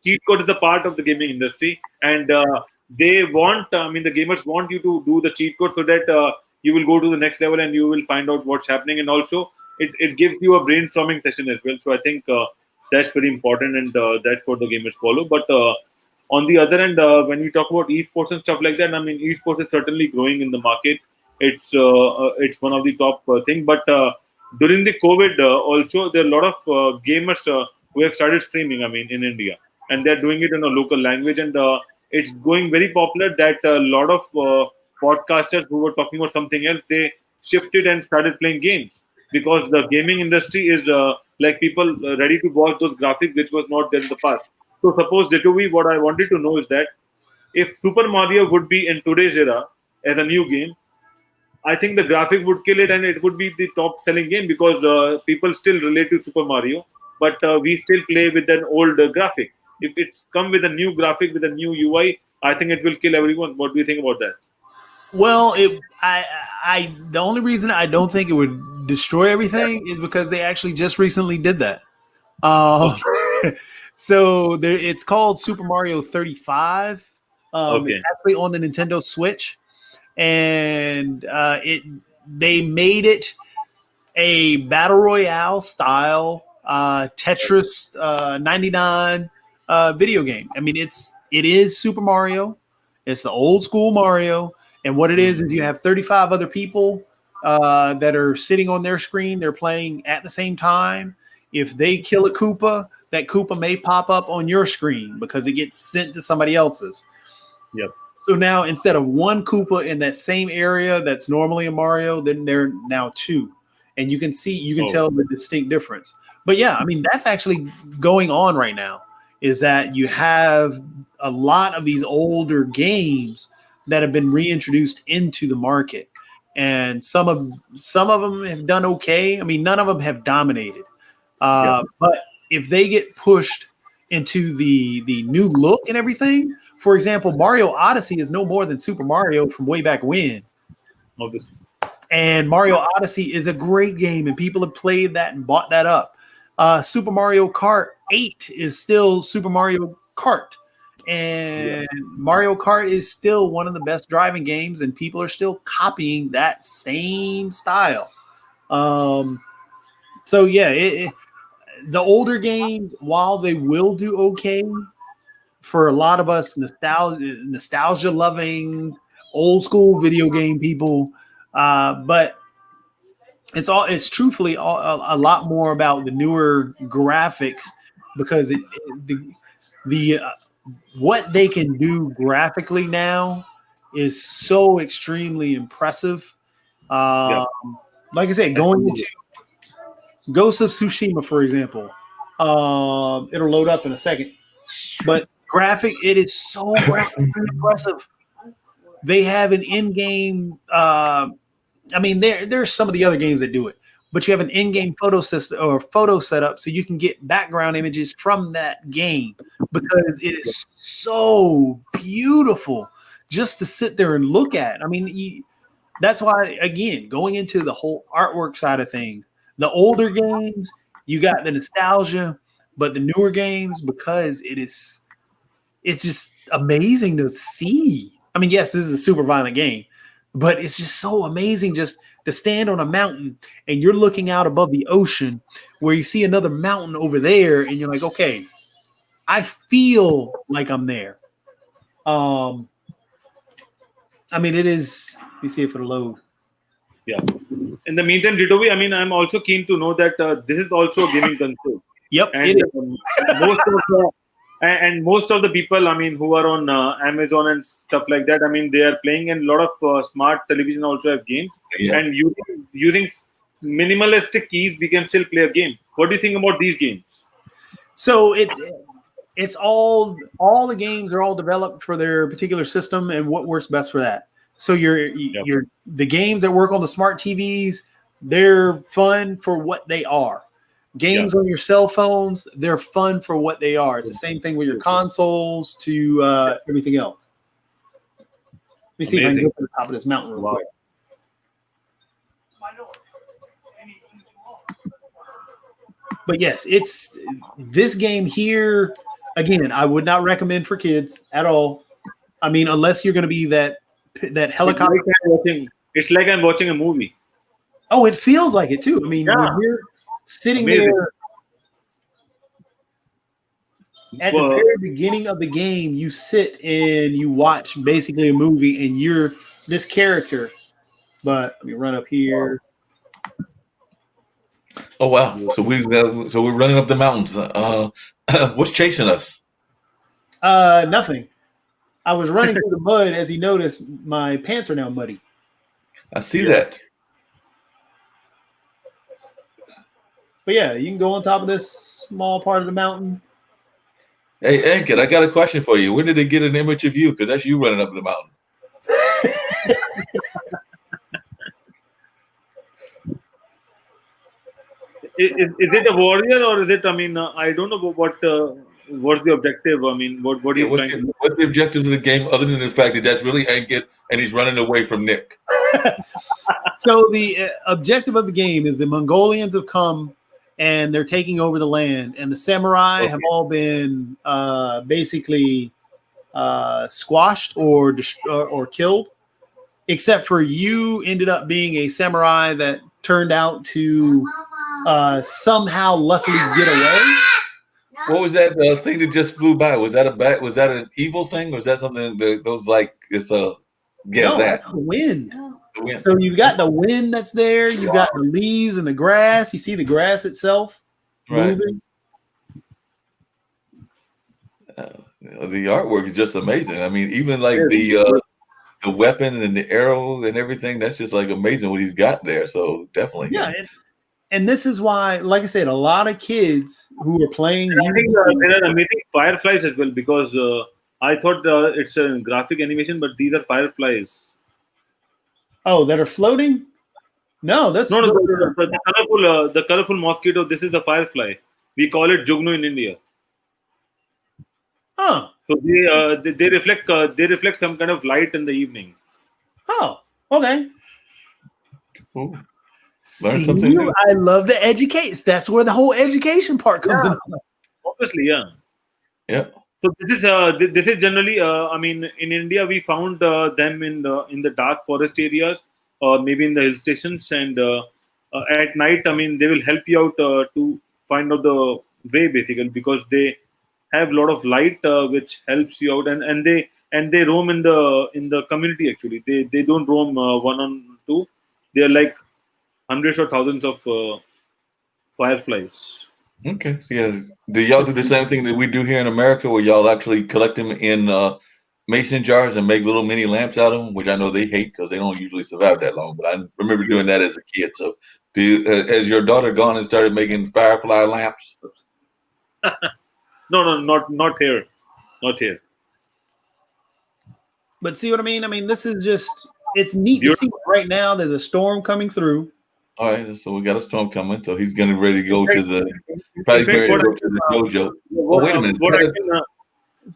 cheat code is a part of the gaming industry, and they want. I mean, the gamers want you to do the cheat code so that you will go to the next level and you will find out what's happening, and also it gives you a brainstorming session as well. So I think that's very important, and that's what the gamers follow. But on the other end, when we talk about esports and stuff like that, I mean, esports is certainly growing in the market. It's one of the top thing. But during the COVID, also there are a lot of gamers who have started streaming. I mean, in India, and they're doing it in a local language, and it's going very popular. That a lot of podcasters who were talking about something else, they shifted and started playing games because the gaming industry is like people ready to watch those graphics, which was not there in the past. So suppose Jotobi, what I wanted to know is that if Super Mario would be in today's era as a new game, I think the graphic would kill it and it would be the top selling game because people still relate to Super Mario, but we still play with an old graphic. If it's come with a new graphic with a new UI, I think it will kill everyone. What do you think about that? Well, the only reason I don't think it would destroy everything is because they actually just recently did that. So it's called Super Mario 35. Okay. It's actually on the Nintendo Switch, and they made it a battle royale style Tetris 99 video game. I mean, it is Super Mario. It's the old school Mario, and what it is you have 35 other people that are sitting on their screen. They're playing at the same time. If they kill a Koopa, that Koopa may pop up on your screen because it gets sent to somebody else's. Yep. So now instead of one Koopa in that same area that's normally a Mario, then there are now two. And you can tell the distinct difference. But yeah, I mean, that's actually going on right now, is that you have a lot of these older games that have been reintroduced into the market. And some of them have done okay. I mean, none of them have dominated. But if they get pushed into the new look and everything, for example, Mario Odyssey is no more than Super Mario from way back when. Obviously. And Mario Odyssey is a great game, and people have played that and bought that up. Super Mario Kart 8 is still Super Mario Kart. And Mario Kart is still one of the best driving games, and people are still copying that same style. So yeah, the older games, while they will do okay for a lot of us nostalgia loving old school video game people, but it's truthfully a lot more about the newer graphics, because what they can do graphically now is so extremely impressive. Like I said, going into Ghost of Tsushima, for example, it'll load up in a second, but it is so graphically impressive. They have an in-game. I mean, there's some of the other games that do it, but you have an in-game photo system or photo setup, so you can get background images from that game, because it is so beautiful just to sit there and look at. I mean, that's why, again, going into the whole artwork side of things, the older games, you got the nostalgia, but the newer games, because it's just amazing to see. I mean, yes, this is a super violent game, but it's just so amazing just to stand on a mountain and you're looking out above the ocean where you see another mountain over there and you're like, okay, I feel like I'm there. I mean, it is. Let me see if it'll load. Yeah. In the meantime, Jotobi, I mean, I'm also keen to know that this is also a gaming console. Yep. And most of the people, I mean, who are on Amazon and stuff like that, I mean, they are playing, and a lot of smart television also have games. Yeah. And using minimalistic keys, we can still play a game. What do you think about these games? So it's all the games are all developed for their particular system and what works best for that. So the games that work on the smart TVs, they're fun for what they are. Games on your cell phones, they're fun for what they are. It's the same thing with your consoles to everything else. Let me see if I can go to the top of this mountain real quick. But yes, it's this game here. Again, I would not recommend for kids at all. I mean, unless you're going to be that helicopter. It's like I'm watching a movie. Oh, it feels like it too. I mean, when you're sitting there at the very beginning of the game, you sit and you watch basically a movie, and you're this character. But let me run up here. Oh wow! So we're running up the mountains. What's chasing us? Nothing. I was running through the mud. As he noticed, my pants are now muddy. I see that. But yeah, you can go on top of this small part of the mountain. Hey, Ankit, I got a question for you. When did they get an image of you? Because that's you running up the mountain. Is it a warrior or is it? I mean, I don't know what's the objective. I mean, what's the objective of the game other than the fact that that's really Ankit and he's running away from Nick? So the objective of the game is the Mongolians have come and they're taking over the land, and the samurai have all been basically squashed or killed, except for you ended up being a samurai that turned out to somehow luckily get away. What was that thing that just flew by? Was that was that an evil thing, or was that something that goes like it's a that's the wind. So you've got the wind that's there. You've got the leaves and the grass. You see the grass itself moving. The artwork is just amazing. I mean, even like the weapon and the arrow and everything, that's just like amazing what he's got there. So definitely. Yeah. And this is why, like I said, a lot of kids who are playing. I think there are amazing fireflies as well, because I thought it's a graphic animation, but these are fireflies. Oh, that are floating? No, that's the colorful mosquito. This is the firefly. We call it jugnu in India. Oh. So they reflect some kind of light in the evening. Oh, okay. Cool. Learn something new. I love the education. That's where the whole education part comes in. Obviously, yeah. Yeah. So this is generally. I mean, in India, we found them in the dark forest areas, or maybe in the hill stations, and at night. I mean, they will help you out to find out the way, basically, because they have a lot of light which helps you out, and they roam in the community. Actually, they don't roam one on two. They are like hundreds or thousands of fireflies. Okay, so yeah, do y'all do the same thing that we do here in America, where y'all actually collect them in mason jars and make little mini lamps out of them? Which I know they hate because they don't usually survive that long. But I remember doing that as a kid. So, has your daughter gone and started making Firefly lamps? No, not here, not here. But see what I mean? I mean, this is just, it's neat to see right now. There's a storm coming through. All right, so we got a storm coming. So he's getting ready to go to the dojo. Oh, wait a minute.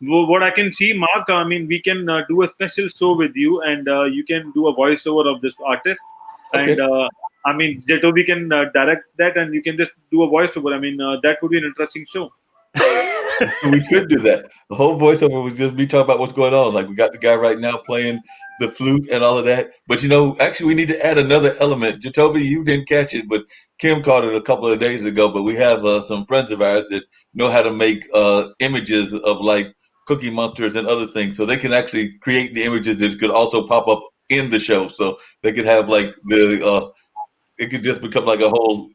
What I can see, Mark, I mean, we can do a special show with you, and you can do a voiceover of this artist. Okay. And I mean, Jotobi can direct that, and you can just do a voiceover. I mean, that would be an interesting show. We could do that. The whole voiceover would just be talking about what's going on. Like, we got the guy right now playing the flute and all of that. But, actually we need to add another element. Jotobi, you didn't catch it, but Kim caught it a couple of days ago. But we have some friends of ours that know how to make images of like Cookie Monsters and other things. So they can actually create the images that could also pop up in the show. So they could have like it could just become like a whole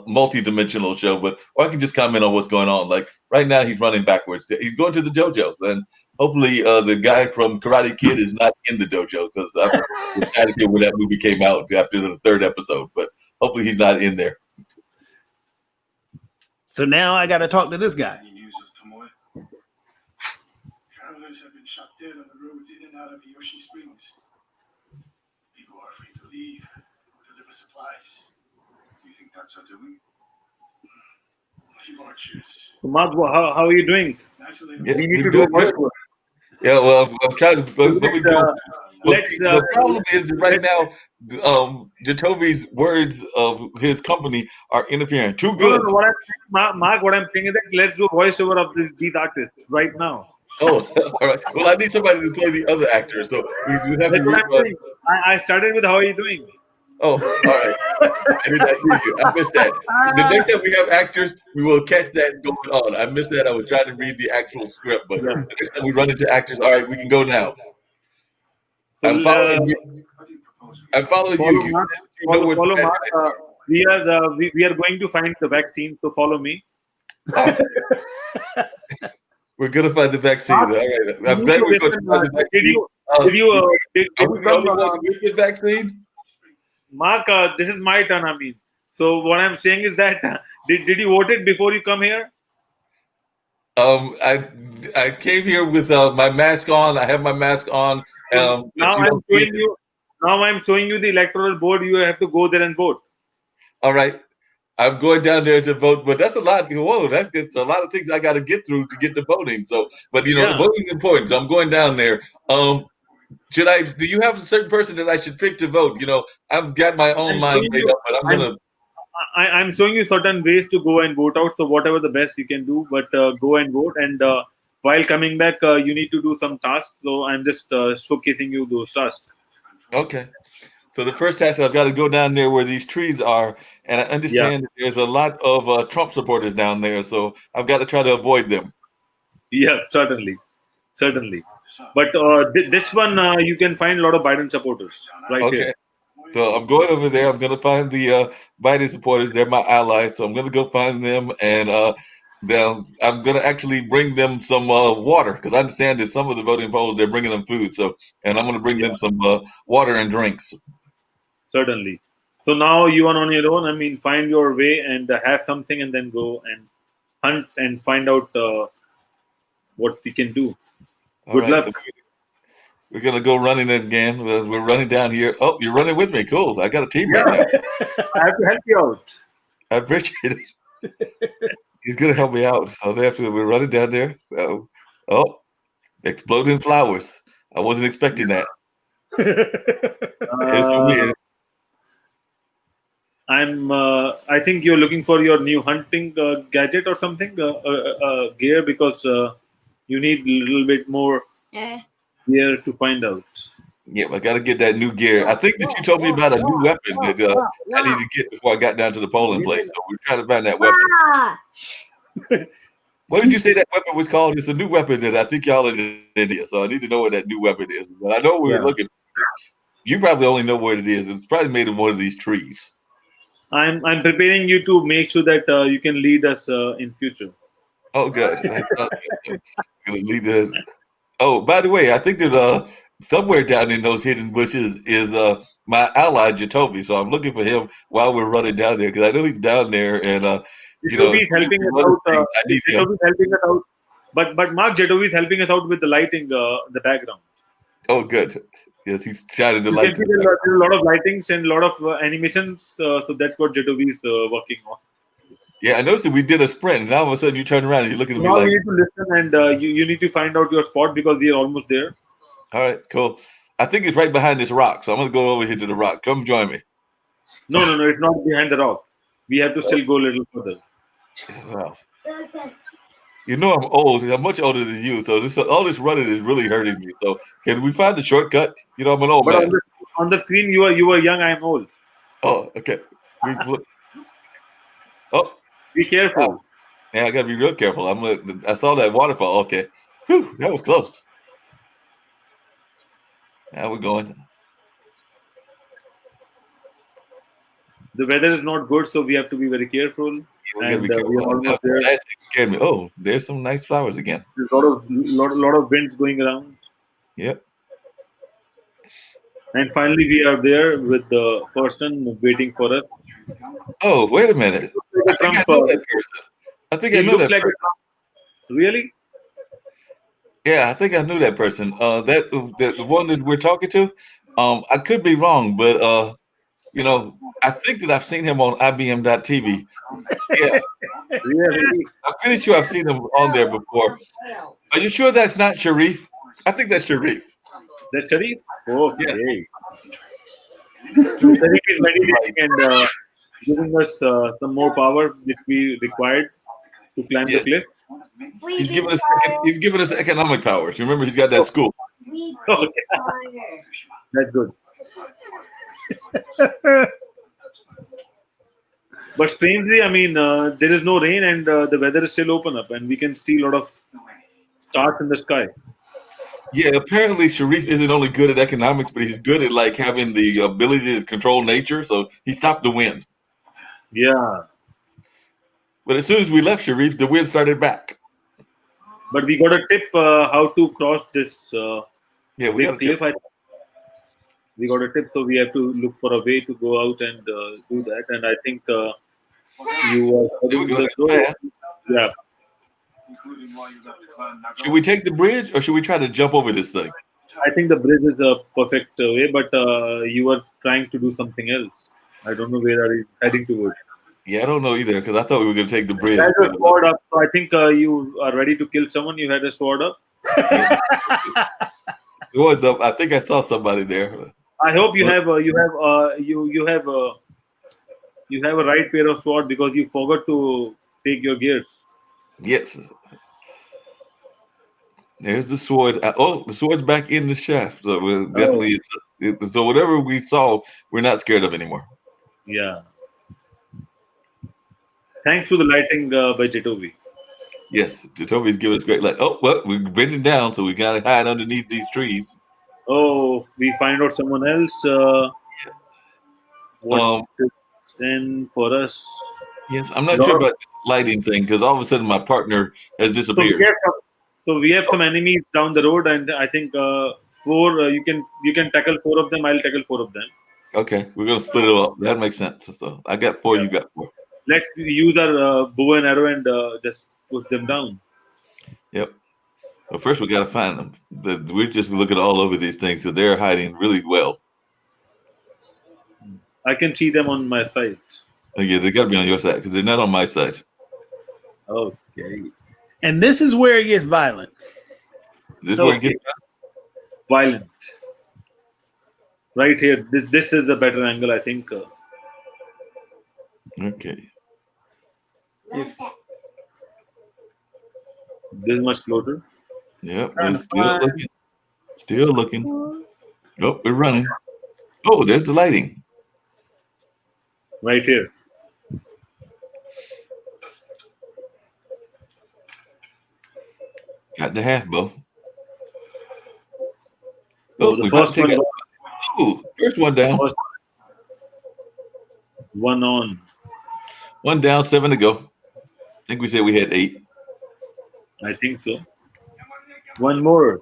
multi-dimensional show, or I can just comment on what's going on. Like right now, he's running backwards. He's going to the dojo, and hopefully, the guy from Karate Kid is not in the dojo, because I was excited when that movie came out after the third episode. But hopefully he's not in there. So now I got to talk to this guy. Travelers have been shut down on the roads in and out of Yoshi Springs. People are free to leave or deliver supplies. Do you think that's our doing? A few archers. Mark, how are you doing? Yeah, We need we're to do a doing voice good. work. Yeah, well, I'm trying to. Let me go. Well, Let's, see, the problem is that right now, Jotobi's words of his company are interfering. Too No, good. what I'm saying, Mark, what I'm saying is that let's do a voiceover of these artists right now. Oh, all right. Well, I need somebody to play the other actors, so we have That's to. what I'm saying. I started with how are you doing? Oh, all right. I did not hear you. I missed that. The next time we have actors, we will catch that going on. I missed that. I was trying to read the actual script, but Yeah. the next time we run into actors, all right, we can go now. So, I'm following you. I'm following you. follow You Mark. know where Follow the Mark. bad guys are. We are going to find the vaccine. So follow me. We're gonna find the vaccine. All right. I'm You glad need we're to going to listen, find the vaccine. did Are you we the come, only ones with the vaccine? Mark? This is my turn. I mean, so what I'm saying is that did you vote it before you come here? I came here with my mask on. I have my mask on. But Now you I'm don't see showing it. you. Now I'm showing you the electoral board. You have to go there and vote. All right. I'm going down there to vote, but that's a lot. Whoa, that's a lot of things I got to get through to get to voting. So, but Yeah. voting is important. So I'm going down there. Should I? Do you have a certain person that I should pick to vote? I've got my own I'm mind showing made you. up, but I'm showing you certain ways to go and vote out. So whatever the best you can do, but go and vote. And while coming back, you need to do some tasks. So I'm just showcasing you those tasks. Okay. So the first task, I've got to go down there where these trees are, and I Yeah. understand that there's a lot of Trump supporters down there. So I've got to try to avoid them. Yeah, certainly. But this one, you can find a lot of Biden supporters right Okay. here. So I'm going over there. I'm going to find the Biden supporters. They're my allies. So I'm going to go find them, and I'm going to actually bring them some water, because I understand that some of the voting polls, they're bringing them food. So, and I'm going to bring them some water and drinks. Certainly. So now you are on your own. I mean, find your way and have something, and then go and hunt and find out what we can do. All Good right. luck. So we're going to go running again. We're running down here. Oh, you're running with me. Cool. I got a teammate now. I have to help you out. I appreciate it. He's going to help me out. So we're running down there. So, exploding flowers. I wasn't expecting that. Here's the wind. I think you're looking for your new hunting gadget or something, gear, because you need a little bit more gear to find out. Yeah, I got to get that new gear. I think that you told me about a new weapon that I need to get before I got down to the polling place. So we're trying to find that weapon. What did you say that weapon was called? It's a new weapon that I think y'all in India. So I need to know what that new weapon is. But I know we were looking. You probably only know what it is. It's probably made of one of these trees. I'm preparing you to make sure that you can lead us in future. Oh, good. I'm gonna lead the. Oh, by the way, I think that somewhere down in those hidden bushes is my ally Jotobi. So I'm looking for him while we're running down there, because I know he's down there, and Jotobi is helping us out. I need him. Jotobi is helping us out. But Mark, Jotobi is helping us out with the lighting, the background. Oh, good. Yes, he's shining the You lights. can see there's a lot of lightings and a lot of animations. So that's what Jotobi is working on. Yeah, I noticed that we did a sprint, and now all of a sudden you turn around and you're looking at me Now like. you need to listen, and you need to find out your spot, because we are almost there. All right, cool. I think it's right behind this rock, so I'm gonna go over here to the rock. Come join me. No, it's not behind the rock. We have to still go a little further. Wow. You know I'm old. I'm much older than you, so all this running is really hurting me. So can we find the shortcut? I'm an old But man. on the screen, you are young. I am old. Oh, okay. Oh, Be careful. wow. Yeah, I gotta be real careful. I saw that waterfall. Okay. Whew, that was close. Now we're going. The weather is not good, so we have to be very careful. We're gonna be We are careful. almost there. That scared me. Oh, there's some nice flowers again. There's a lot of winds going around. Yep. And finally, we are there with the person waiting for us. Oh, wait a minute. I Like a think I Trump. know that person. I think I He know looks that like a person. Trump. Really? Yeah, I think I knew that person. The one that we're talking to. I could be wrong, but I think that I've seen him on IBM.TV. Yeah, Really? I'm pretty sure I've seen him on there before. Are you sure that's not Sharif? I think that's Sharif. That's Sharif? Yes. Okay. So Sharif is meditating and giving us some more power which we required to climb the Yes. cliff. He's giving us economic powers. Remember, he's got that school. Okay. That's good. But strangely, I mean, there is no rain and the weather is still open up and we can see a lot of stars in the sky. Yeah, apparently Sharif isn't only good at economics, but he's good at like having the ability to control nature. So he stopped the wind. Yeah. But as soon as we left Sharif, the wind started back. But we got a tip how to cross this Yeah, we big got a cliff. tip. We got a tip, so we have to look for a way to go out and do that. And I think you are There we following go. the There's show. the path. Yeah. Should we take the bridge or should we try to jump over this thing? I think the bridge is a perfect way, but you are trying to do something else. I don't know where are you heading towards. Yeah, I don't know either because I thought we were going to take the bridge. There's a sword up. So I think you are ready to kill someone. You had a sword up. It was up. I think I saw somebody there. I hope you have you have a right pair of sword because you forgot to take your gears. Yes. There's the sword. Oh, the sword's back in the shaft. So we're definitely, so whatever we saw, we're not scared of anymore. Yeah. Thanks to the lighting by Jotobi. Yes, Jotobi's giving us great light. Oh, well, we're bending down, so we gotta hide underneath these trees. Oh, we find out someone else. What Um, is in for us? yes, I'm not sure about this lighting thing because all of a sudden my partner has disappeared. So we have some enemies down the road, and I think four. You can tackle four of them. I'll tackle four of them. Okay, we're gonna split it up. That makes sense. So I got four, you got four. Let's use our bow and arrow and just push them down. Yep. Well, first we gotta find them. We're just looking all over these things, so they're hiding really well. I can see them on my side. Oh, yeah, they gotta be on your side because they're not on my side. Okay. And this is where it gets violent. This is where it gets violent. Right here. This is a better angle, I think. Okay. This is much closer. Yep, we're still looking. Still looking. Oh, we're running. Oh, there's the lighting. Right here. Got the half bow. Oh, the first one. Ooh, first one down. One on. One down, 7 to go. I think we said we had 8. I think so. One more.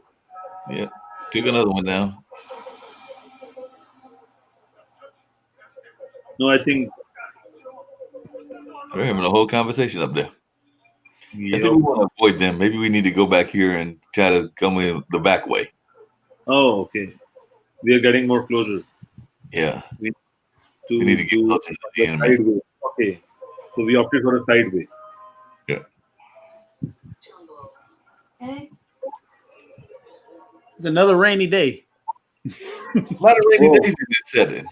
Yeah, took another one down. No, I think we're having a whole conversation up there. Yep. I think we want to avoid them. Maybe we need to go back here and try to come in the back way. Oh, okay. We are getting more closer. Yeah. We need to get closer to the enemy. Sideway. Okay. So we opted for a sideway. Yeah. It's another rainy day. A lot of rainy days in this setting.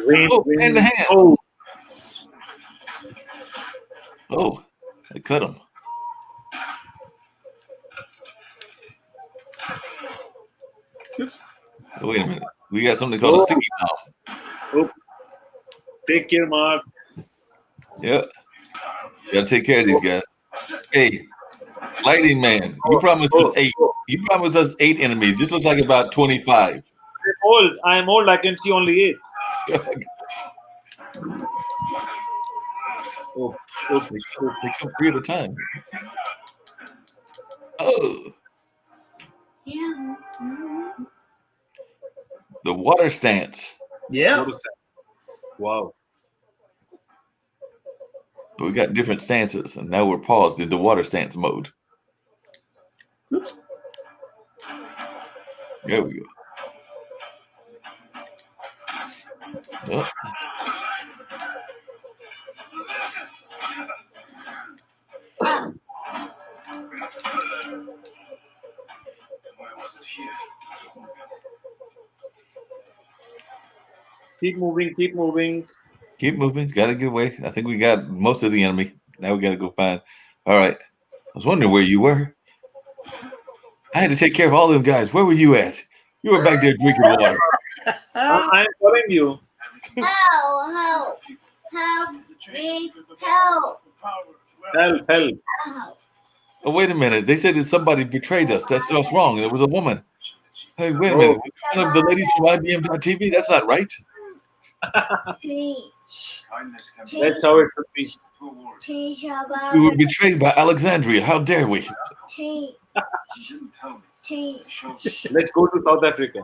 Rain, in the hand. Oh, I cut him. Oh, wait a minute. We got something called a sticky now. Oh. Take care, Mark. Yep. Gotta take care of these guys. Hey, lighting man, you promised us 8. You promised us 8 enemies. This looks like about 25. I'm old. I can see only 8. They come 3 at a time. Oh. The water stance. Yeah. What is that? Wow. We got different stances, and now we're paused in the water stance mode. Oops. There we go. Yep. Why wasn't here? Keep moving. Keep moving. Keep moving. Got to get away. I think we got most of the enemy. Now we got to go find. All right. I was wondering where you were. I had to take care of all them guys. Where were you at? You were back there drinking water. I'm following you. Help me, help. Help. Oh, wait a minute. They said that somebody betrayed us. That's just wrong. It was a woman. Hey, wait a minute. Was it one of the ladies from IBM.TV? That's not right. That's how it should be. We were betrayed by Alexandria. How dare we? Let's go to South Africa.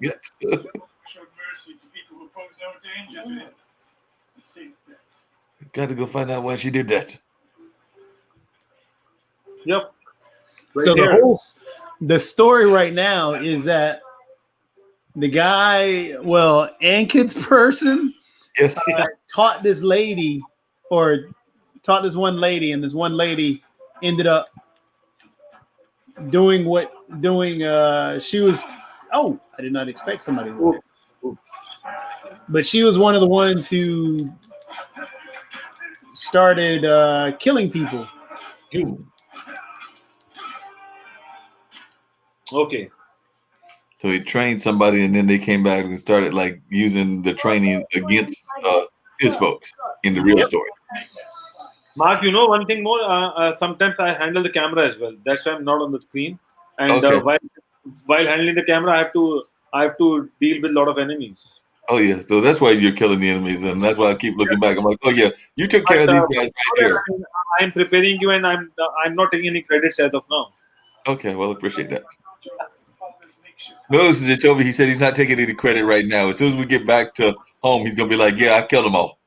Yes. Showed mercy to people who pose no danger to him. A safe bet. Got to go find out why she did that. Yep. Right So here. the story right now is that the guy, Ankit's person, Yes. taught this lady, or taught this one lady, and this one lady ended up doing she was. Oh, I did not expect somebody. But she was one of the ones who started killing people. Okay. So he trained somebody, and then they came back and started like using the training against his folks in the real story. Mark, you know one thing more. Sometimes I handle the camera as well. That's why I'm not on the screen. And Okay. while handling the camera, I have to deal with a lot of enemies. Oh yeah, so that's why you're killing the enemies, and that's why I keep looking back. I'm like, oh yeah, you took care of these guys right here. I'm preparing you, and I'm not taking any credits as of now. Okay, well, appreciate that. Notice Jotobi, he said he's not taking any credit right now. As soon as we get back to home, he's gonna be like, yeah, I killed them all.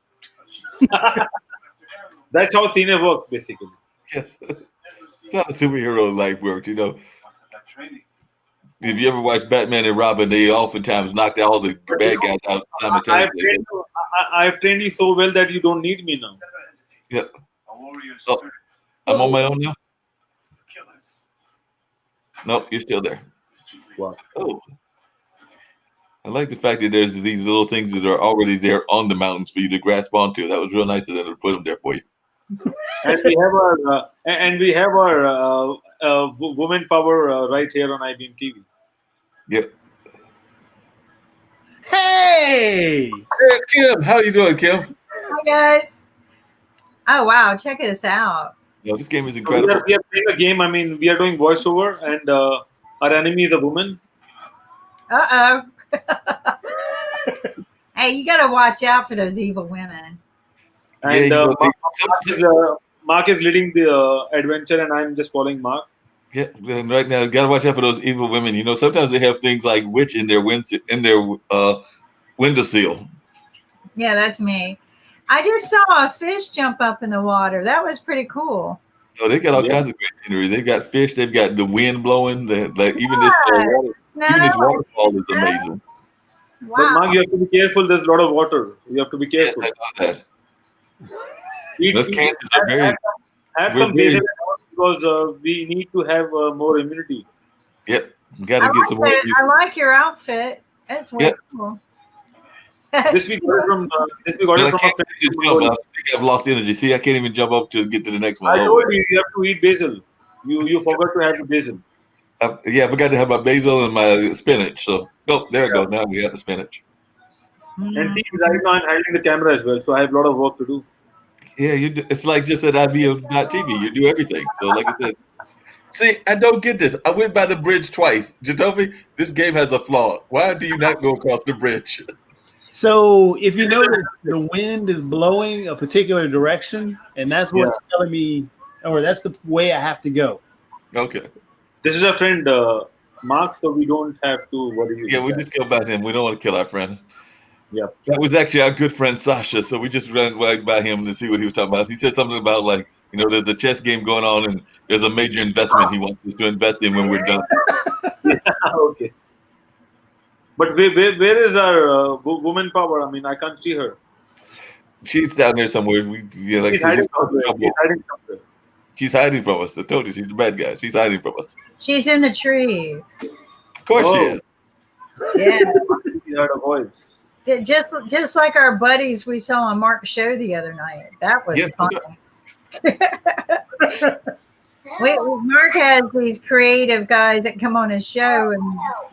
That's how cine works, basically. Yes, it's how superhero life works, you know. If you ever watch Batman and Robin, they oftentimes knocked all the bad guys out simultaneously. I've trained you so well that you don't need me now. Yep. Oh, I'm on my own now? Nope, you're still there. Wow. Oh. I like the fact that there's these little things that are already there on the mountains for you to grasp onto. That was real nice of them to put them there for you. And we have our woman power right here on IBM TV. Yep. Hey! Hey, Kim, how you doing, Kim? Hi guys. Oh wow, check this out. No, this game is So incredible. we are playing a game. I mean, we are doing voiceover, and our enemy is a woman. Uh-oh. Hey, you got to watch out for those evil women. And Yeah, Mark is leading the adventure, and I'm just following Mark. Yeah, and right now, you gotta watch out for those evil women. You know, sometimes they have things like witch in their windowsill. Yeah, that's me. I just saw a fish jump up in the water. That was pretty cool. Oh, they got all kinds of great scenery. They've got fish. They've got the wind blowing. Like even this waterfall is amazing. Wow. But Mark, you have to be careful. There's a lot of water. You have to be careful. Yes, I know that. Those cancers are very. Have some basil because we need to have more immunity. Yep, got to get some more. I like your outfit. That's way cool. This we got it from. This we got it from a friend. I think I've lost energy. See, I can't even jump up to get to the next one. I told you have to eat basil. You forgot to have the basil. Yeah, I forgot to have my basil and my spinach. So, there we go. Now we got the spinach. And see, right now I'm handling the camera as well, so I have a lot of work to do. Yeah, it's like just at IBM.TV. You do everything. So, like I said, see, I don't get this. I went by the bridge twice. Jotobi, this game has a flaw. Why do you not go across the bridge? So if you notice, the wind is blowing a particular direction, and that's what's telling me, or that's the way I have to go. Okay. This is our friend Mark, so we don't have to worry. Yeah, we just killed by him. We don't want to kill our friend. Yeah. That was actually our good friend Sasha. So we just ran right by him to see what he was talking about. He said something about like, there's a chess game going on and there's a major investment he wants us to invest in when we're done. Yeah, okay. But where is our woman power? I mean, I can't see her. She's down there somewhere. She's hiding somewhere. She's hiding somewhere. She's hiding from us. I told you, she's the bad guy. She's hiding from us. She's in the trees. Of course she is. Yeah. She heard a voice. Just like our buddies we saw on Mark's show the other night. That was fun. Mark has these creative guys that come on his show. And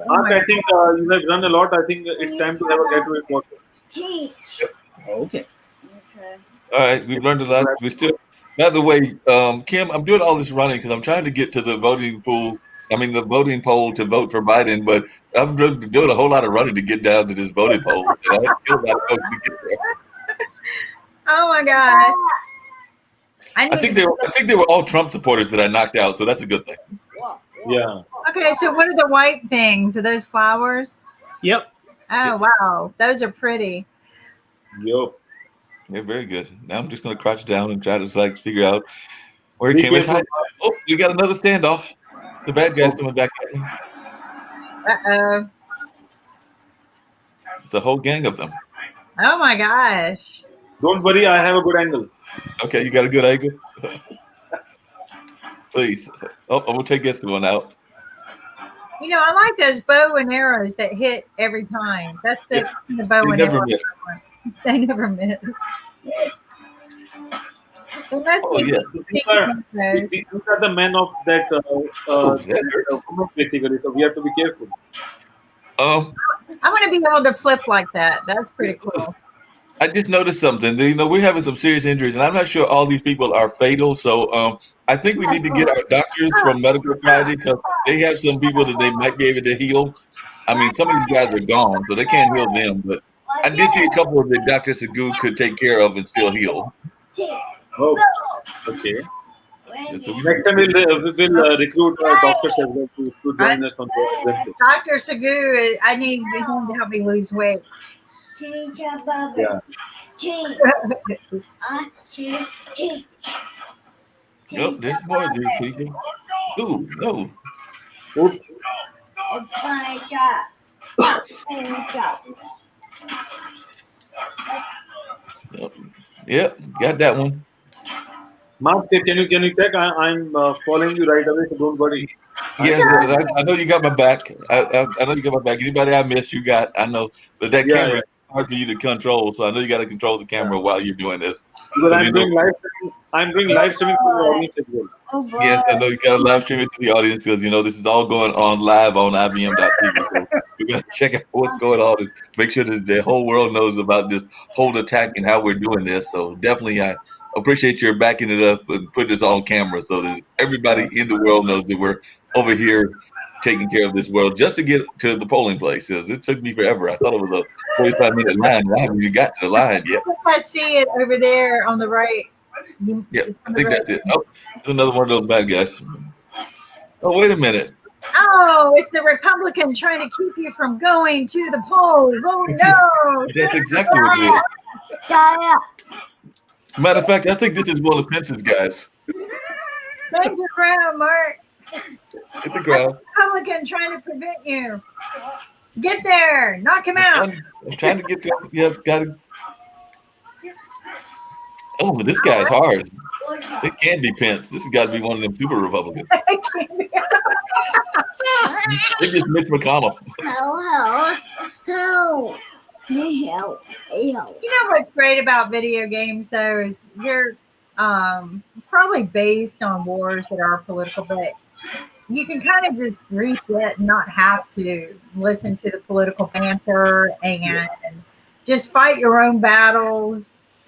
Mark, I think you have run a lot. I think it's time to have a getaway water. Okay. All right, we've learned a lot. We still. By the way, Kim, I'm doing all this running because I'm trying to get to the voting poll to vote for Biden, but I'm doing a whole lot of running to get down to this voting poll. Oh my God! I think they were all Trump supporters that I knocked out, so that's a good thing. Yeah. Okay, so what are the white things? Are those flowers? Yep. Oh wow, those are pretty. Yo. Yeah, very good. Now I'm just gonna crouch down and try to figure out where he came from. Oh, we got another standoff. The bad guy's coming back at me. Uh-oh. It's a whole gang of them. Oh my gosh. Don't worry, I have a good angle. Okay, you got a good angle? Please. Oh, I'm gonna take this one out. I like those bow and arrows that hit every time. That's the bow and arrow. They never miss. These are the men of that basically, so we have to be careful. I want to be able to flip like that. That's pretty cool. I just noticed something. We're having some serious injuries, and I'm not sure all these people are fatal. So I think we need to get our doctors from Medical Friday because they have some people that they might be able to heal. I mean, some of these guys are gone, so they can't heal them. But I did see a couple of that Dr. Sagu could take care of and still heal. Oh, okay. So next time we'll recruit doctors as well to join us on the adventure. Dr. Sagu, I need him to help me lose weight. Yeah. Yep, there's more of these people. Ooh, no. Oops. Yep, got that one. Mark, can you check? I'm following you right away, so don't worry. Yeah, I know you got my back. I know you got my back. Anybody I miss, you got. I know, but that camera is hard for you to control, so I know you got to control the camera while you're doing this. Because I'm doing live streaming to the audience as well. Yes, I know you got to live stream it to the audience because this is all going on live on IBM.TV. So we got to check out what's going on and make sure that the whole world knows about this whole attack and how we're doing this. So definitely, I appreciate your backing it up and putting this on camera so that everybody in the world knows that we're over here taking care of this world just to get to the polling place. It took me forever. I thought it was a 45-minute line. Why haven't you got to the line yet? I see it over there on the right. Yeah, I think that's it. Oh, there's another one of those bad guys. Oh, wait a minute. Oh, it's the Republican trying to keep you from going to the polls. Oh, no. That's exactly what it is. Matter of fact, I think this is one of Pence's guys. Take the ground, Mark. Hit the ground. Republican trying to prevent you. Get there. Knock him out. I'm trying to get to him. Yeah, got it. Oh, but this guy's hard. It can be Pence. This has got to be one of them super Republicans. Maybe it's Mitch McConnell. You know what's great about video games, though, is they're probably based on wars that are political, but you can kind of just reset and not have to listen to the political banter and just fight your own battles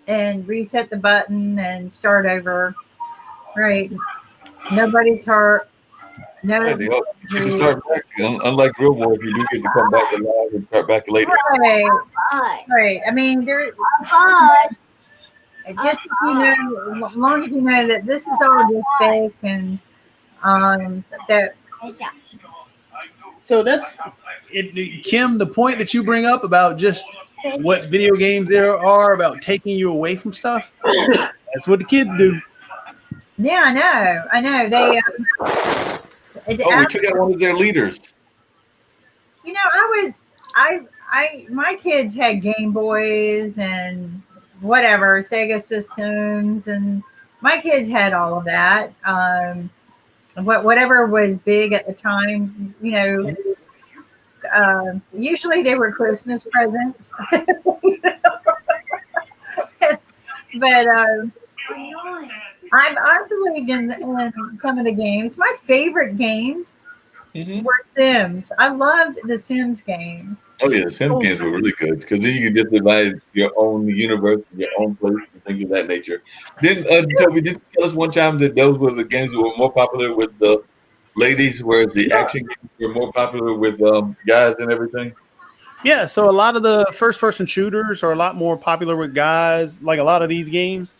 and reset the button and start over. Right. Nobody's hurt. No, you can start back. Unlike real war, you do get to come back alive and start back later. Right. I mean, just as long as you know that this is all just fake and that So that's it, Kim. The point that you bring up about just what video games there are about taking you away from stuff. That's what the kids do. Yeah, I know. They, Oh, we took out one of their leaders. you know, my kids had Game Boys and whatever, Sega systems, and my kids had all of that. Whatever was big at the time, you know. Usually they were Christmas presents, but I believed in some of the games. My favorite games were Sims. I loved the Sims games. Oh yeah, the Sims games were really good because then you can just divide your own universe, your own place, and things of that nature. Didn't Toby did tell us one time that those were the games that were more popular with the ladies, whereas the action games were more popular with guys and everything? Yeah, so a lot of the first-person shooters are a lot more popular with guys. Like a lot of these games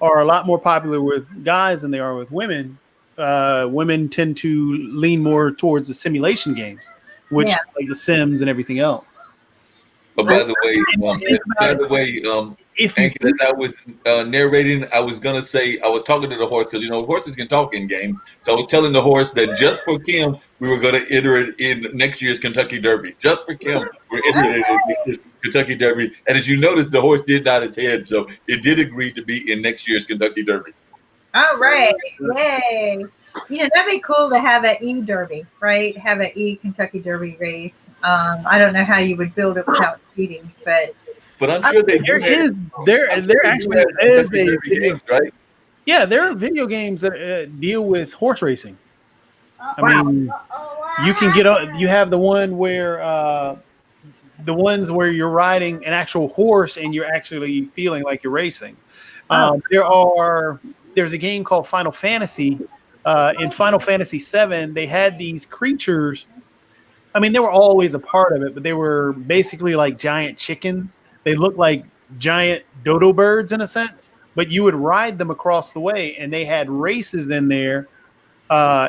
are a lot more popular with guys than they are with women. Women tend to lean more towards the simulation games, which like the Sims and everything else. But by the way, Anki, as I was narrating, I was gonna say I was talking to the horse because horses can talk in games. So I was telling the horse that just for Kim, we were gonna enter it in next year's Kentucky Derby. Just for Kim, we're entering it in next year's Kentucky Derby. And as you notice, the horse did nod its head, so it did agree to be in next year's Kentucky Derby. All right, yay! That'd be cool to have an E-Derby, right? Have an E-Kentucky Derby race. I don't know how you would build it without cheating, but I'm sure there actually is a video games, right? Yeah, there are video games that deal with horse racing. I mean, you can you have the one where the ones where you're riding an actual horse and you're actually feeling like you're racing. There's a game called Final Fantasy. In Final Fantasy VII, they had these creatures. I mean, they were always a part of it, but they were basically like giant chickens. They looked like giant dodo birds in a sense, but you would ride them across the way, and they had races in there.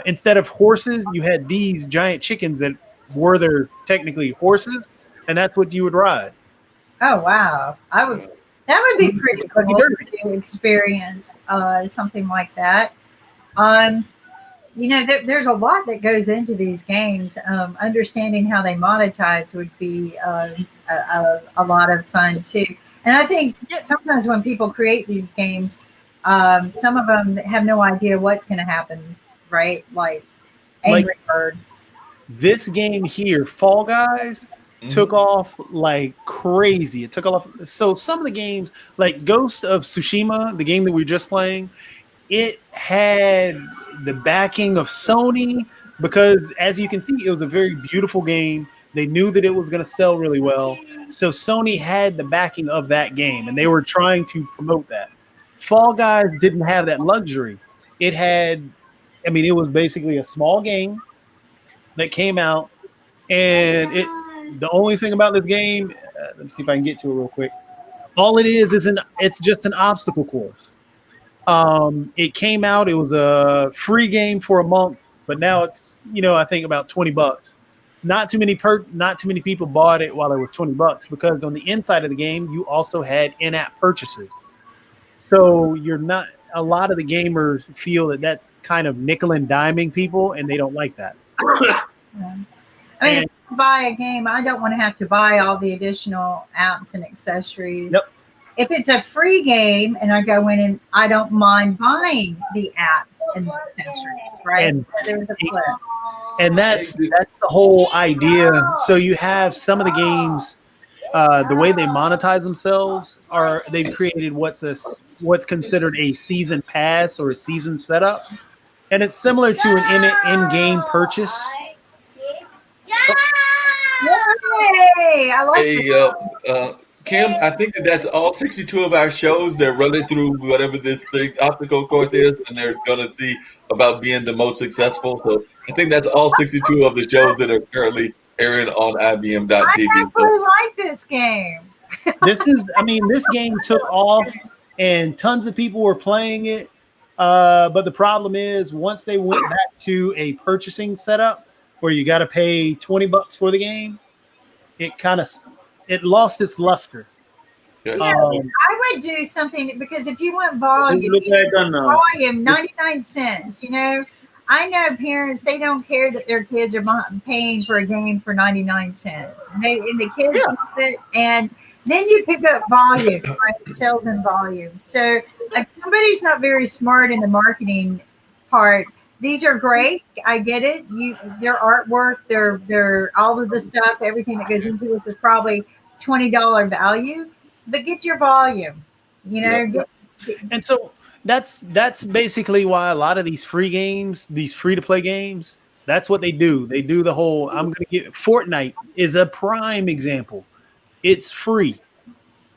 Instead of horses, you had these giant chickens that were their technically horses, and that's what you would ride. Oh wow, that would be pretty cool to experience something like that. There's a lot that goes into these games. Understanding how they monetize would be a lot of fun too. And I think sometimes when people create these games, some of them have no idea what's going to happen, right? Like Angry Bird. This game here, Fall Guys, took off like crazy. It took off. So some of the games, like Ghost of Tsushima, the game that we were just playing, it had the backing of Sony because, as you can see, it was a very beautiful game. They knew that it was going to sell really well. So Sony had the backing of that game, and they were trying to promote that. Fall Guys didn't have that luxury. It was basically a small game that came out, and the only thing about this game, let me see if I can get to it real quick. All it is it's just an obstacle course. It came out, it was a free game for a month, but now it's, I think about $20. Not too many people bought it while it was $20 because on the inside of the game, you also had in-app purchases. So a lot of the gamers feel that that's kind of nickel and diming people, and they don't like that. If I buy a game, I don't want to have to buy all the additional apps and accessories. Yep. If it's a free game and I go in and I don't mind buying the apps and the accessories, right? And that's the whole idea. So you have some of the games, the way they monetize themselves they've created what's considered a season pass or a season setup, and it's similar to an in-game purchase. Yay! I like Kim, I think that's all 62 of our shows. They're running through whatever this obstacle course is, and they're going to see about being the most successful. So I think that's all 62 of the shows that are currently airing on IBM.TV. I really like this game. This game took off, and tons of people were playing it. But the problem is, once they went back to a purchasing setup, where you got to pay $20 for the game, it lost its luster. Yeah. I would do something because if you want volume, Look at volume 99 cents. I know parents, they don't care that their kids are paying for a game for 99 cents. And the kids love it. And then you pick up volume, right? Sales and volume. So if somebody's not very smart in the marketing part, these are great. I get it. Their artwork, their all of the stuff, everything that goes into this is probably $20 value. But get your volume, and so that's basically why a lot of these free games, these free to play games, that's what they do. They do the whole. Fortnite is a prime example. It's free.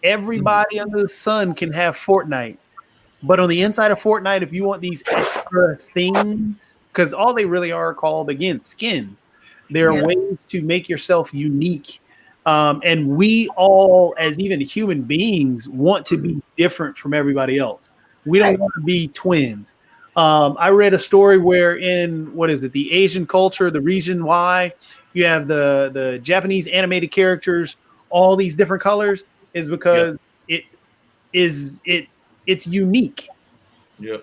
Everybody under the sun can have Fortnite, but on the inside of Fortnite, if you want these extra things, because all they really are called again skins, there are ways to make yourself unique. And we all, as even human beings, want to be different from everybody else. We don't want to be twins. I read a story where in, the Asian culture, the reason why you have the Japanese animated characters, all these different colors, is because it's unique. Yeah.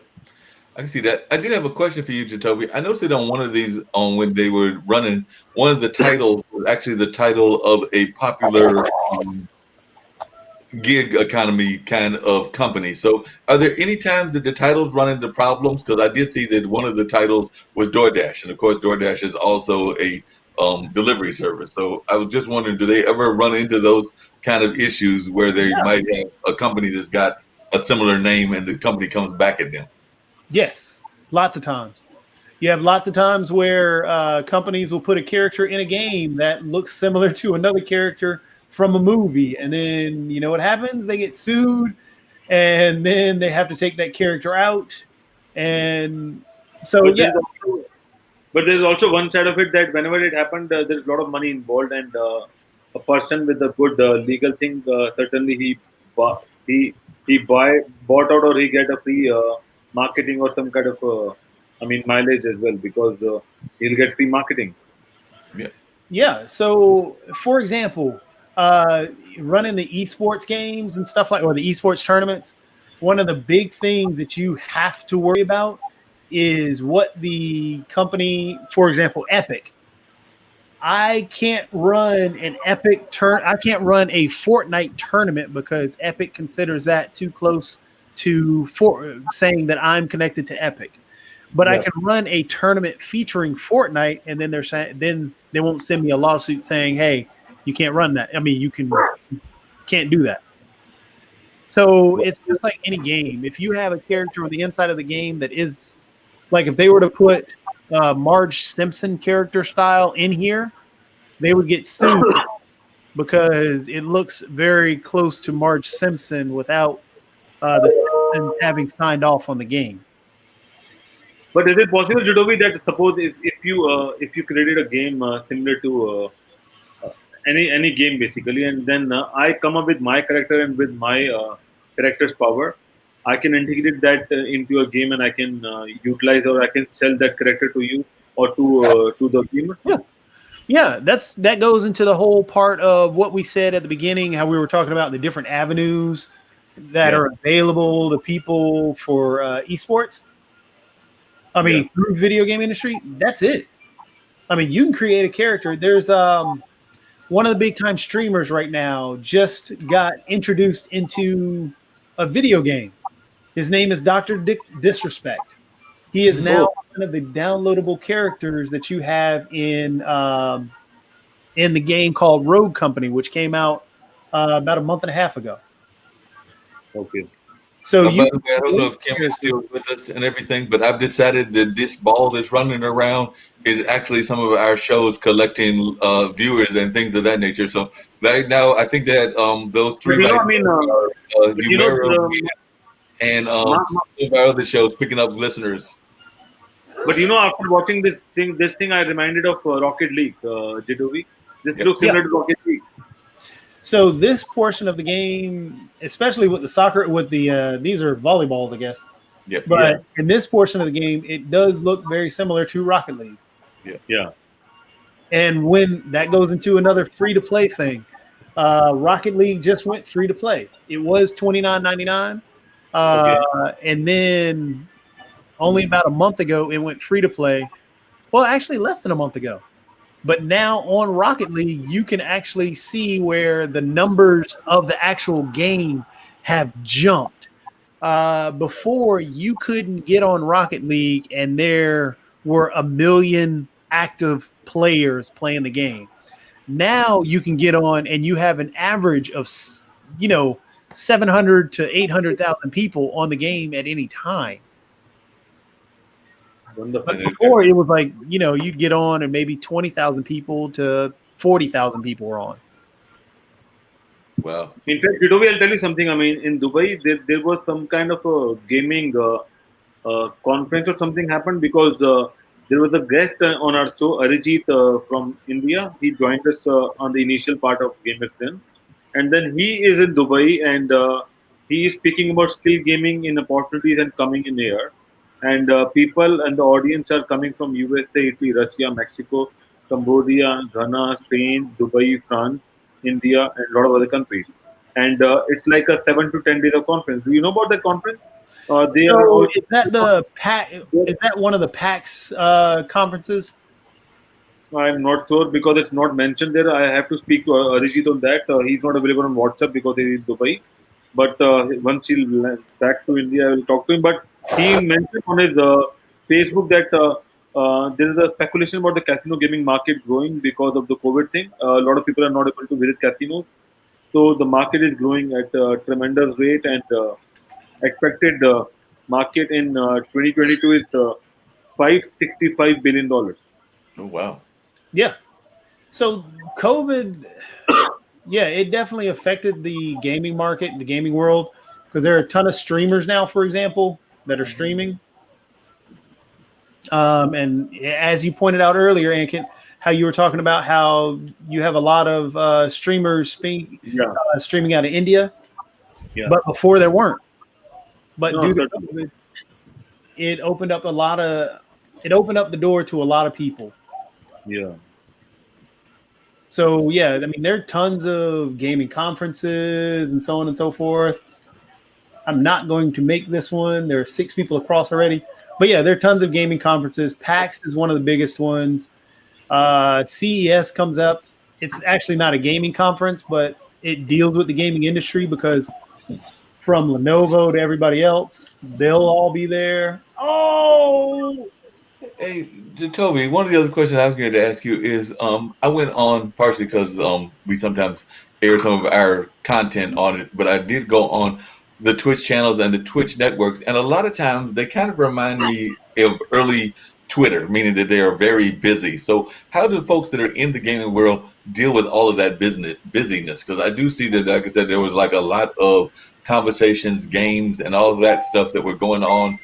I can see that. I did have a question for you, Jotobi. I noticed that on one of these, when they were running, one of the titles was actually the title of a popular gig economy kind of company. So are there any times that the titles run into problems? Because I did see that one of the titles was DoorDash. And of course, DoorDash is also a delivery service. So I was just wondering, do they ever run into those kind of issues where they might have a company that's got a similar name and the company comes back at them? Yes, lots of times. You have lots of times where companies will put a character in a game that looks similar to another character from a movie. And then, you know what happens? They get sued, and then they have to take that character out. And so, but there's also one side of it that whenever it happened, there's a lot of money involved, and a person with a good legal thing, certainly he bought out, or he get a free marketing or some kind of mileage as well, because he'll get free marketing. Yeah. So, for example, running the esports games and stuff or the esports tournaments, one of the big things that you have to worry about is what the company, for example, Epic. I can't run an Epic I can't run a Fortnite tournament because Epic considers that too close to saying that I'm connected to Epic. But I can run a tournament featuring Fortnite, and then they're saying, then they won't send me a lawsuit saying, "Hey, you can't run that." I mean, you can't do that. So it's just like any game. If you have a character on the inside of the game that is like, if they were to put Marge Simpson character style in here, they would get sued because it looks very close to Marge Simpson without the Simpsons having signed off on the game. But is it possible, Jotobi, that suppose if you created a game similar to any game basically, and then I come up with my character and with my character's power, I can integrate that into a game, and I can utilize, or I can sell that character to you or to the game. Yeah, that goes into the whole part of what we said at the beginning, how we were talking about the different avenues that are available to people for esports. I mean, through video game industry, that's it. I mean, you can create a character. There's one of the big time streamers right now just got introduced into a video game. His name is Dr. Disrespect. He is now one of the downloadable characters that you have in the game called Rogue Company, which came out about a month and a half ago. Okay. So by the way, I don't know if Kim is still with us and everything, but I've decided that this ball that's running around is actually some of our shows collecting viewers and things of that nature. So right now, I think that those three and some of our other shows picking up listeners. But after watching this thing, I reminded of Rocket League, Jotobi. This looks similar to Rocket League. So this portion of the game, especially with the soccer, with the these are volleyballs, I guess. But in this portion of the game, it does look very similar to Rocket League. Yeah. And when that goes into another free-to-play thing, Rocket League just went free-to-play. It was $29.99. Okay. And then only about a month ago, it went free-to-play. Well, actually less than a month ago. But now on Rocket League, you can actually see where the numbers of the actual game have jumped. Before, you couldn't get on Rocket League and there were 1 million active players playing the game. Now you can get on and you have an average of, 700 to 800,000 people on the game at any time. Wonderful. But before, it was like, you'd get on and maybe 20,000 people to 40,000 people were on. Wow. In fact, Jotobi, I'll tell you something. I mean, in Dubai, there was some kind of a gaming conference or something happened because there was a guest on our show, Arijit from India. He joined us on the initial part of Game FM. And then he is in Dubai and he is speaking about skill gaming in opportunities and coming in here. And people and the audience are coming from USA, Italy, Russia, Mexico, Cambodia, Ghana, Spain, Dubai, France, India, and a lot of other countries. And it's like a 7 to 10 days of conference. Do you know about that conference? They are So all. is that the PAX? Is that one of the PAX conferences? I'm not sure because it's not mentioned there. I have to speak to Arijit on that. He's not available on WhatsApp because he's in Dubai. But once he'll land back to India, I will talk to him. But he mentioned on his Facebook that there is a speculation about the casino gaming market growing because of the COVID thing. A lot of people are not able to visit casinos. So the market is growing at a tremendous rate and expected market in 2022 is $565 billion. Oh, wow. Yeah. So COVID, yeah, it definitely affected the gaming market, the gaming world, because there are a ton of streamers now, for example, that are streaming. And as you pointed out earlier, Ankin, how you were talking about how you have a lot of streamers streaming out of India, but before there weren't. But due to COVID, it opened up the door to a lot of people. Yeah. So yeah, I mean, there are tons of gaming conferences and so on and so forth. I'm not going to make this one. There are 6 people across already. But yeah, there are tons of gaming conferences. PAX is one of the biggest ones. CES comes up. It's actually not a gaming conference, but it deals with the gaming industry because from Lenovo to everybody else, they'll all be there. Oh, Hey, Toby, one of the other questions I was going to ask you is I went on partially because we sometimes air some of our content on it, but I did go on the Twitch channels and the Twitch networks, and a lot of times they kind of remind me of early Twitter, meaning that they are very busy. So how do folks that are in the gaming world deal with all of that busyness? Because I do see that, like I said, there was like a lot of conversations, games, and all of that stuff that were going on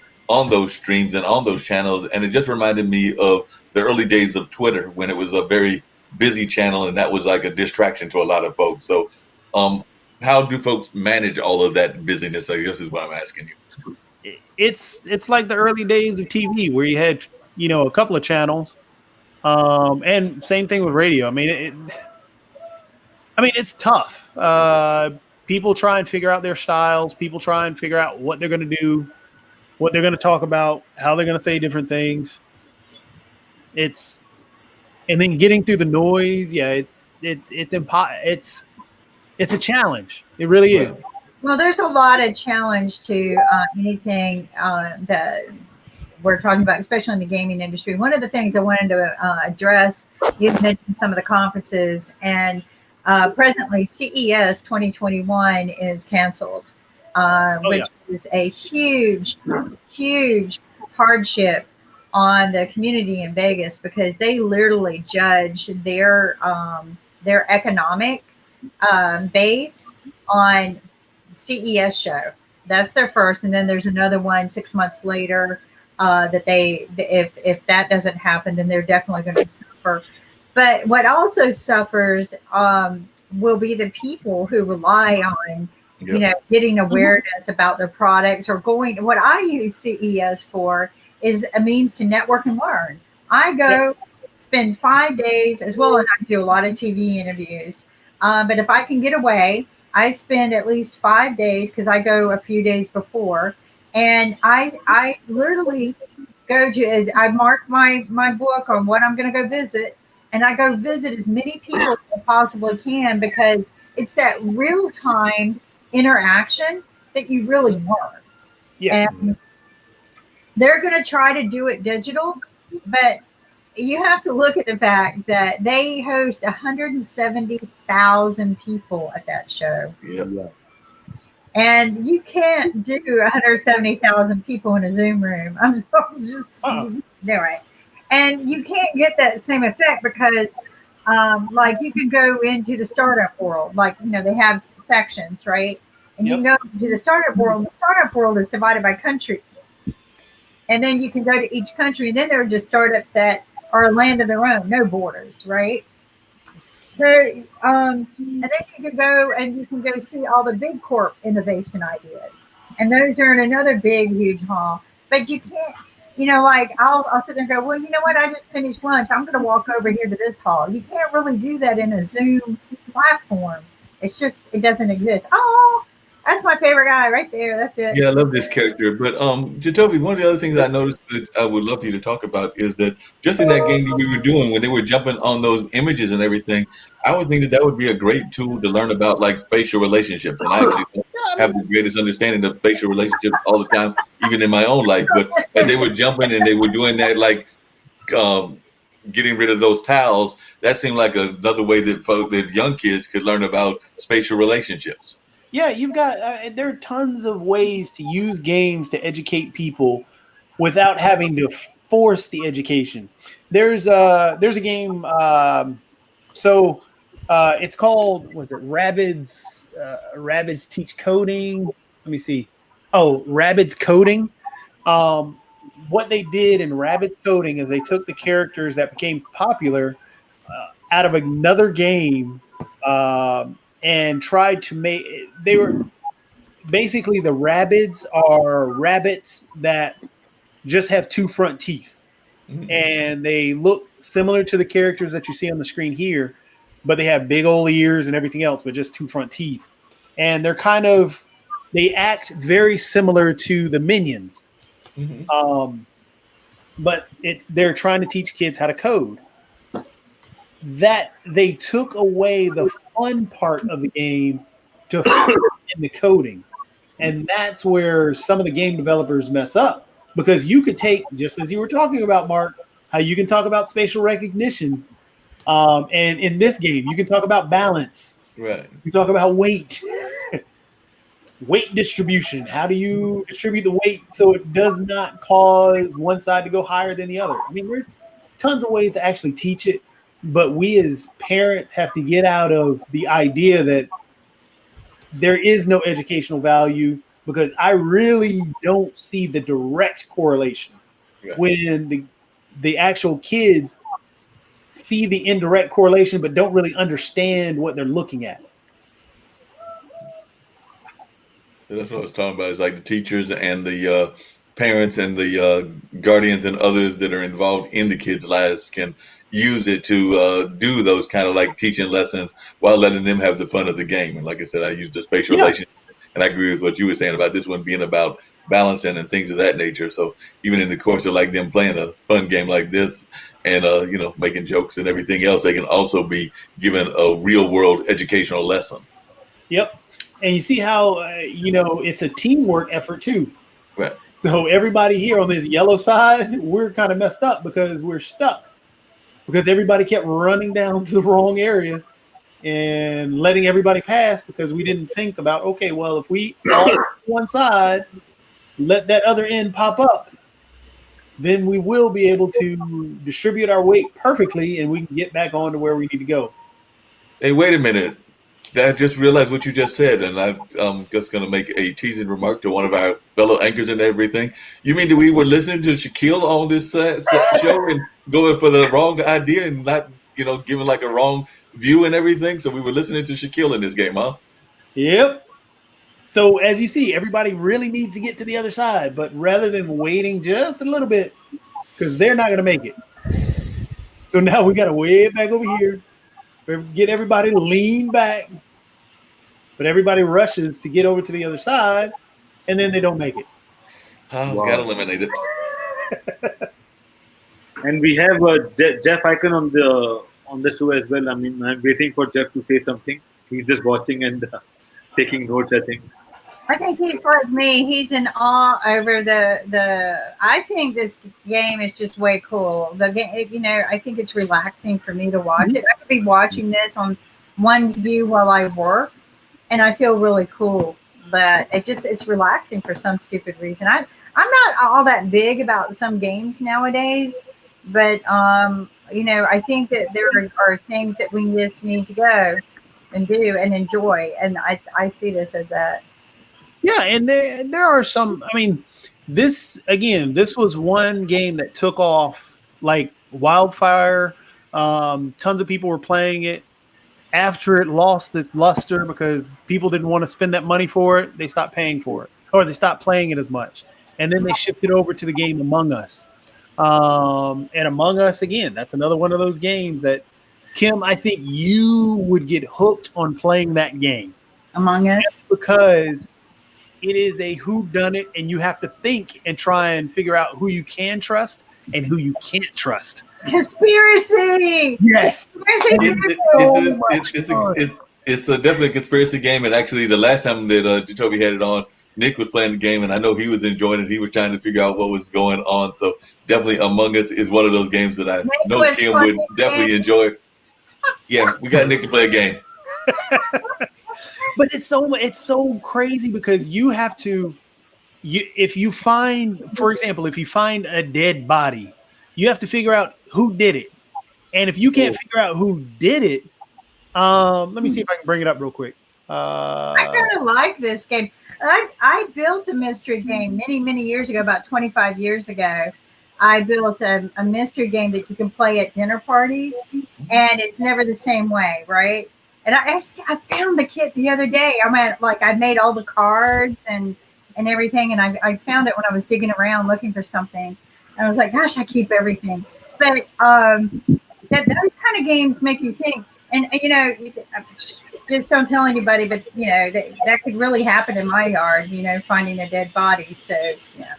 those streams and on those channels. And it just reminded me of the early days of Twitter when it was a very busy channel and that was like a distraction to a lot of folks. So how do folks manage all of that busyness, I guess is what I'm asking you. It's like the early days of TV where you had, a couple of channels. And same thing with radio. I mean, it's tough. People try and figure out their styles. People try and figure out what they're going to do, what they're going to talk about, how they're going to say different things. And then getting through the noise. Yeah, it's a challenge. It really is. Well, there's a lot of challenge to anything that we're talking about, especially in the gaming industry. One of the things I wanted to address, you mentioned some of the conferences, and presently CES 2021 is canceled, which is a huge, huge hardship on the community in Vegas because they literally judge their economic base on CES show. That's their first, and then there's another one 6 months later that if that doesn't happen, then they're definitely going to suffer. But what also suffers will be the people who rely on getting awareness about their products or going. What I use CES for is a means to network and learn. I go spend 5 days, as well as I do a lot of TV interviews. But if I can get away, I spend at least 5 days because I go a few days before, and I literally go to as I mark my book on what I'm going to go visit, and I go visit as many people as I possibly can because it's that real time interaction that you really want. Yes. And they're going to try to do it digital, but you have to look at the fact that they host 170,000 people at that show. Yeah. And you can't do 170,000 people in a Zoom room. I'm just right. And you can't get that same effect because, like, you can go into the startup world, like, they have sections, right? And you go to the startup world. The startup world is divided by countries. And then you can go to each country, and then there are just startups that are a land of their own, no borders, right? So, and then you can go see all the big corp innovation ideas, and those are in another big, huge hall. But you can't, like I'll sit there and go, well, you know what? I just finished lunch. I'm going to walk over here to this hall. You can't really do that in a Zoom platform. It's just, it doesn't exist. Oh, that's my favorite guy right there. That's it. Yeah, I love this character. But Jotobi, one of the other things I noticed that I would love you to talk about is that just in that game that we were doing, when they were jumping on those images and everything, I would think that would be a great tool to learn about like spatial relationships. And I actually don't have the greatest understanding of spatial relationships all the time, even in my own life. But as they were jumping and they were doing that, like getting rid of those towels, that seemed like another way that young kids could learn about spatial relationships. Yeah, you've got there are tons of ways to use games to educate people without having to force the education. There's a game, it's called, what's it? Rabbids Teach Coding. Let me see. Oh, Rabbids Coding. What they did in Rabbids Coding is they took the characters that became popular out of another game. And tried to make they were basically the Rabbids are rabbits that just have two front teeth, and they look similar to the characters that you see on the screen here, but they have big old ears and everything else, but just two front teeth. And they act very similar to the Minions, but they're trying to teach kids how to code. That they took away the fun part of the game to in the coding, and that's where some of the game developers mess up, because you could take, just as you were talking about, Mark, how you can talk about spatial recognition, and in this game you can talk about balance, right? You talk about weight distribution. How do you distribute the weight so it does not cause one side to go higher than the other? I mean, there's tons of ways to actually teach it. But we as parents have to get out of the idea that there is no educational value, because I really don't see the direct correlation when the actual kids see the indirect correlation but don't really understand what they're looking at. That's what I was talking about. Is like the teachers and the parents and the guardians and others that are involved in the kids' lives can use it to do those kind of like teaching lessons while letting them have the fun of the game. And like I said, I used the spatial relationship, and I agree with what you were saying about this one being about balancing and things of that nature. So even in the course of like them playing a fun game like this and making jokes and everything else, they can also be given a real world educational lesson. Yep. And you see how it's a teamwork effort too. Right. So everybody here on this yellow side, we're kind of messed up because we're stuck. Because everybody kept running down to the wrong area and letting everybody pass, because we didn't think about, okay, well, if we all one side, let that other end pop up, then we will be able to distribute our weight perfectly, and we can get back on to where we need to go. Hey, wait a minute. I just realized what you just said, and I'm just going to make a teasing remark to one of our fellow anchors and everything. You mean that we were listening to Shaquille on this show and going for the wrong idea and not, giving like a wrong view and everything? So we were listening to Shaquille in this game, huh? Yep. So as you see, everybody really needs to get to the other side, but rather than waiting just a little bit, because they're not going to make it. So now we got to way back over here, get everybody to lean back, but everybody rushes to get over to the other side, and then they don't make it. Oh, Wow. got eliminated. And we have Jeff Icon on the show as well. I mean, I'm waiting for Jeff to say something. He's just watching and taking notes, I think. I think he's like me. He's in awe over the. I think this game is just way cool. The game, I think it's relaxing for me to watch it. I could be watching this on one's view while I work, and I feel really cool. But it's relaxing for some stupid reason. I'm not all that big about some games nowadays, but I think that there are things that we just need to go and do and enjoy, and I see this as that. Yeah, and there are some. I mean, this was one game that took off like wildfire. Tons of people were playing it. After it lost its luster because people didn't want to spend that money for it, they stopped paying for it, or they stopped playing it as much. And then they shifted over to the game Among Us. And Among Us, again, that's another one of those games that, Kim, I think you would get hooked on playing that game. Among Us? That's because it is a whodunit, and you have to think and try and figure out who you can trust and who you can't trust. Conspiracy. Yes. It's definitely a conspiracy game, and actually the last time that Jotobi had it on, Nick was playing the game, and I know he was enjoying it. He was trying to figure out what was going on. So definitely Among Us is one of those games that I know Kim would definitely enjoy. Yeah, we got Nick to play a game. But it's so crazy because you have to, if you find a dead body, you have to figure out who did it. And if you can't figure out who did it, let me see if I can bring it up real quick. I kind of like this game. I built a mystery game many, many years ago, about 25 years ago. I built a mystery game that you can play at dinner parties, and it's never the same way, right? And I found the kit the other day. I made all the cards and everything, and I found it when I was digging around looking for something. And I was like, gosh, I keep everything. But those kind of games make you think. And, just don't tell anybody, but, that could really happen in my yard, finding a dead body. So, yeah.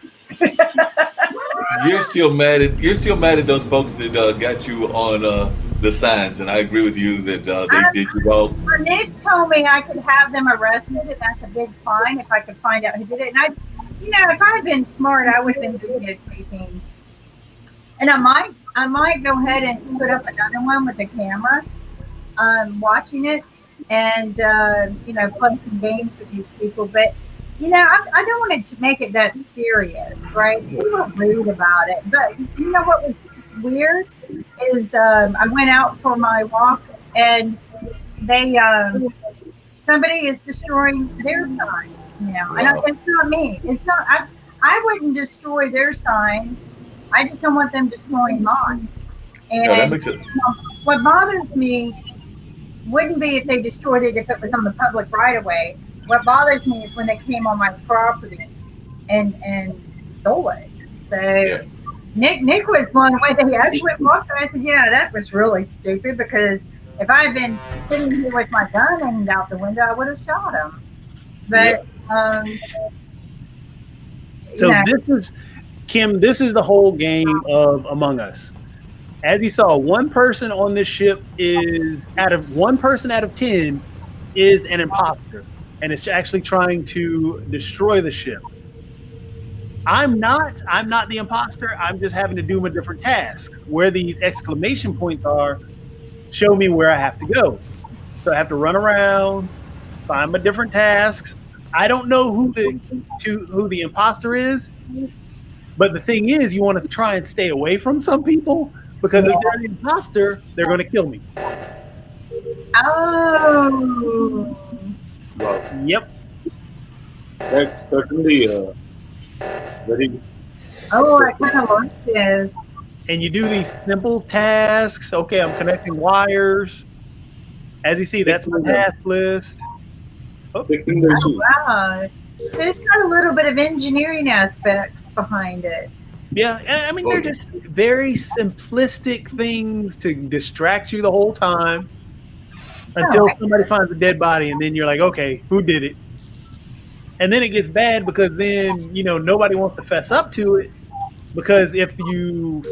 You're still mad at those folks that got you on the signs, and I agree with you that they did you wrong. Nick told me I could have them arrested, and that's a big fine if I could find out who did it. And if I had been smart, I would have been videotaping. And I might go ahead and put up another one with the camera, watching it, and play some games with these people. But I don't want to make it that serious, right? People are rude about it. But what was weird is I went out for my walk, and they somebody is destroying their signs now. And it's not me. It's not. I wouldn't destroy their signs. I just don't want them destroying mine. And that makes it. What bothers me wouldn't be if they destroyed it if it was on the public right of way. What bothers me is when they came on my property and stole it. So Nick was blown away that he actually walked, and I said, yeah, that was really stupid, because if I had been sitting here with my gun aimed out the window, I would have shot him. But this is, Kim, this is the whole game of Among Us. As you saw, one person on this ship is out of 10 is an imposter, and it's actually trying to destroy the ship. I'm not the imposter. I'm just having to do my different tasks. Where these exclamation points are, show me where I have to go. So I have to run around, find my different tasks. I don't know who the imposter is, but the thing is, you want to try and stay away from some people, because if they're an imposter, they're going to kill me. Oh. Wow. Yep. That's certainly very. Oh, I kind of like this. And you do these simple tasks. Okay, I'm connecting wires. As you see, that's my task list. Fixing the issue. Wow. So it's got a little bit of engineering aspects behind it. Yeah, I mean, they're just very simplistic things to distract you the whole time until somebody finds a dead body, and then you're like, okay, who did it? And then it gets bad because then nobody wants to fess up to it, because if you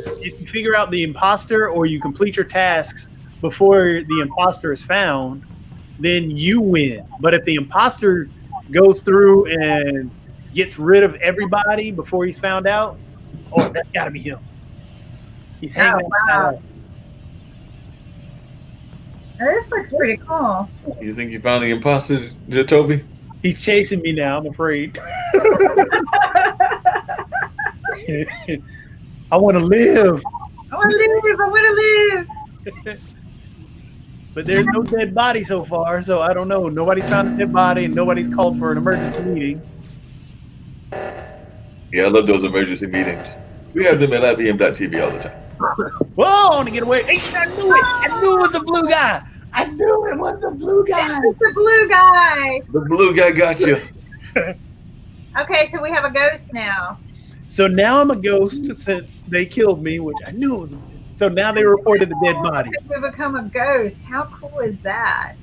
figure out the imposter or you complete your tasks before the imposter is found, then you win. But if the imposter goes through and gets rid of everybody before he's found out, oh, that's got to be him. He's hanging out. Wow. This looks pretty cool. You think you found the imposter, Jotobi? He's chasing me now, I'm afraid. I want to live. I want to live. But there's no dead body so far, so I don't know. Nobody's found a dead body, and nobody's called for an emergency meeting. Yeah, I love those emergency meetings. We have them at IBM.TV all the time. Whoa, I want to get away. Hey, I knew it. I knew it was the blue guy. I knew it was the blue guy. It's the blue guy. The blue guy got you. Okay, so we have a ghost now. So now I'm a ghost since they killed me, which I knew it was. So now they reported the dead body. We become a ghost. How cool is that?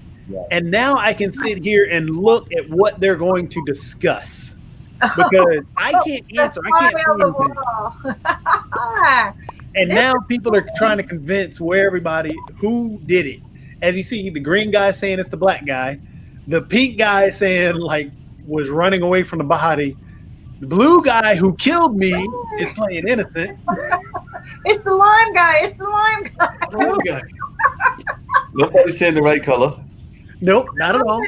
And now I can sit here and look at what they're going to discuss. Because I can't answer. I can't do anything. And now people are trying to convince who did it. As you see, the green guy saying it's the black guy. The pink guy saying was running away from the body. The blue guy who killed me is playing innocent. It's the lime guy. It's the lime guy. Nobody's saying the right color. Nope, not at all.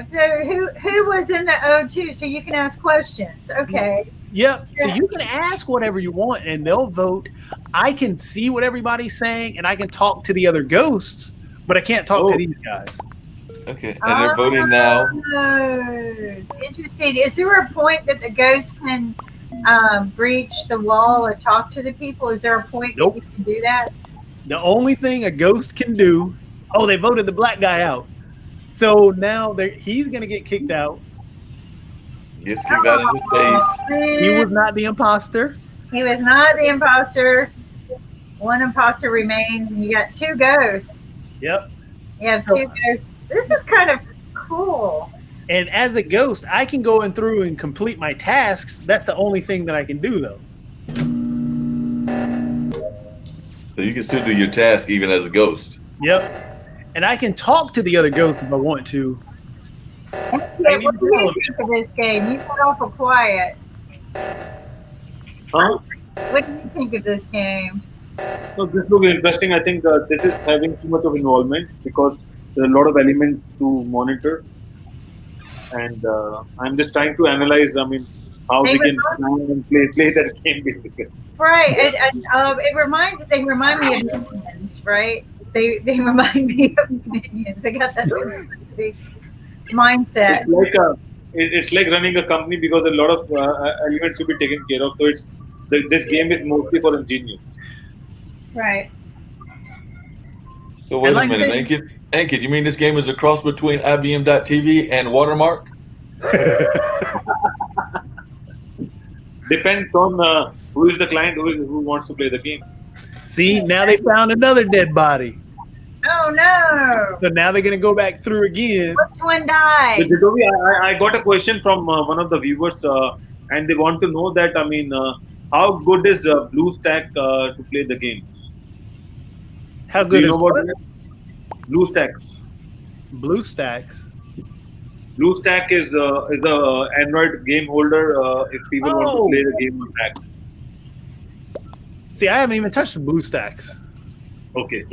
So who was in the O2? So you can ask questions. Okay. Yep. So you can ask whatever you want, and they'll vote. I can see what everybody's saying, and I can talk to the other ghosts, but I can't talk to these guys. Okay, and they're voting now. Interesting. Is there a point that the ghost can breach the wall or talk to the people? Is there a point that you can do that? The only thing a ghost can do. Oh, they voted the black guy out. So now he's going to get kicked out. Gets kicked out of his face. He was not the imposter. He was not the imposter. One imposter remains, and you got two ghosts. Yep. You have two ghosts. This is kind of cool. And as a ghost, I can go in through and complete my tasks. That's the only thing that I can do, though. So you can still do your task even as a ghost. Yep. And I can talk to the other ghost if I want to. What do you think of this game? You got awful quiet. Huh? What do you think of this game? So this looks interesting. I think this is having too much of involvement because there are a lot of elements to monitor. And I'm just trying to analyze, how they can plan and play that game, basically. Right. They remind me of Minions, right? They remind me of Minions. They got that simplicity mindset. It's like running a company because a lot of elements to be taken care of. So this game is mostly for engineers. Right. So wait a minute, Ankit, you mean this game is a cross between IBM.TV and Watermark? Depends on who is the client who wants to play the game. See, now they found another dead body. Oh no! So now they're gonna go back through again. Which one died? I got a question from one of the viewers, and they want to know that how good is BlueStack to play the games? How good is what? BlueStacks. BlueStacks. BlueStack is the Android game holder. If people want to play the game on Mac. See, I haven't even touched the BlueStacks. Okay.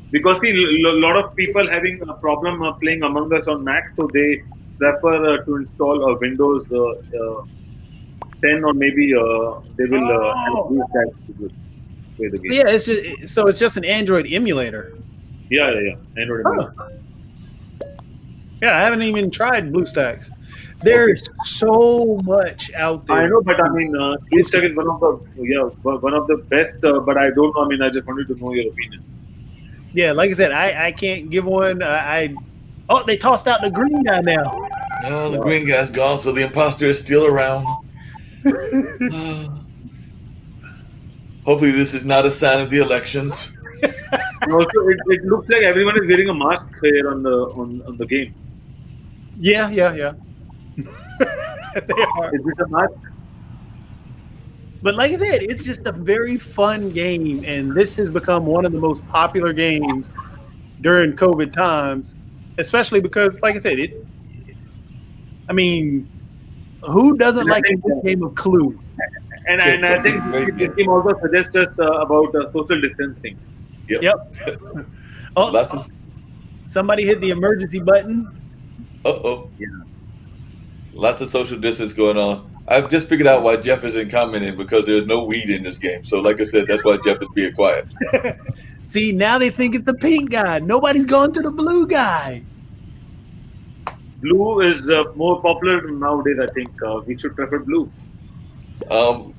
Because see, a lot of people having a problem playing Among Us on Mac, so they prefer to install a Windows 10 or maybe they will have BlueStacks to play the game. Yeah, it's just an Android emulator. Yeah. Android emulator. Yeah, I haven't even tried BlueStacks. There's so much out there. I know, but BlueStack is one of the best. But I don't know. I just wanted to know your opinion. Yeah, like I said, I can't give one. They tossed out the green guy now. No, the green guy's gone, so the imposter is still around. Hopefully, this is not a sign of the elections. And also, it looks like everyone is wearing a mask here on the game. Yeah. They are. Is it a mask? But like I said, it's just a very fun game, and this has become one of the most popular games during COVID times, especially because, like I said, who doesn't like a good game of Clue? And I think this game also suggests us about social distancing. Yep. Oh, somebody hit the emergency button. Yeah. Lots of social distance going on. I've just figured out why Jeff isn't commenting, because there's no weed in this game. So, like I said, that's why Jeff is being quiet. See, now they think it's the pink guy. Nobody's gone to the blue guy. Blue is more popular nowadays. I think we should prefer blue.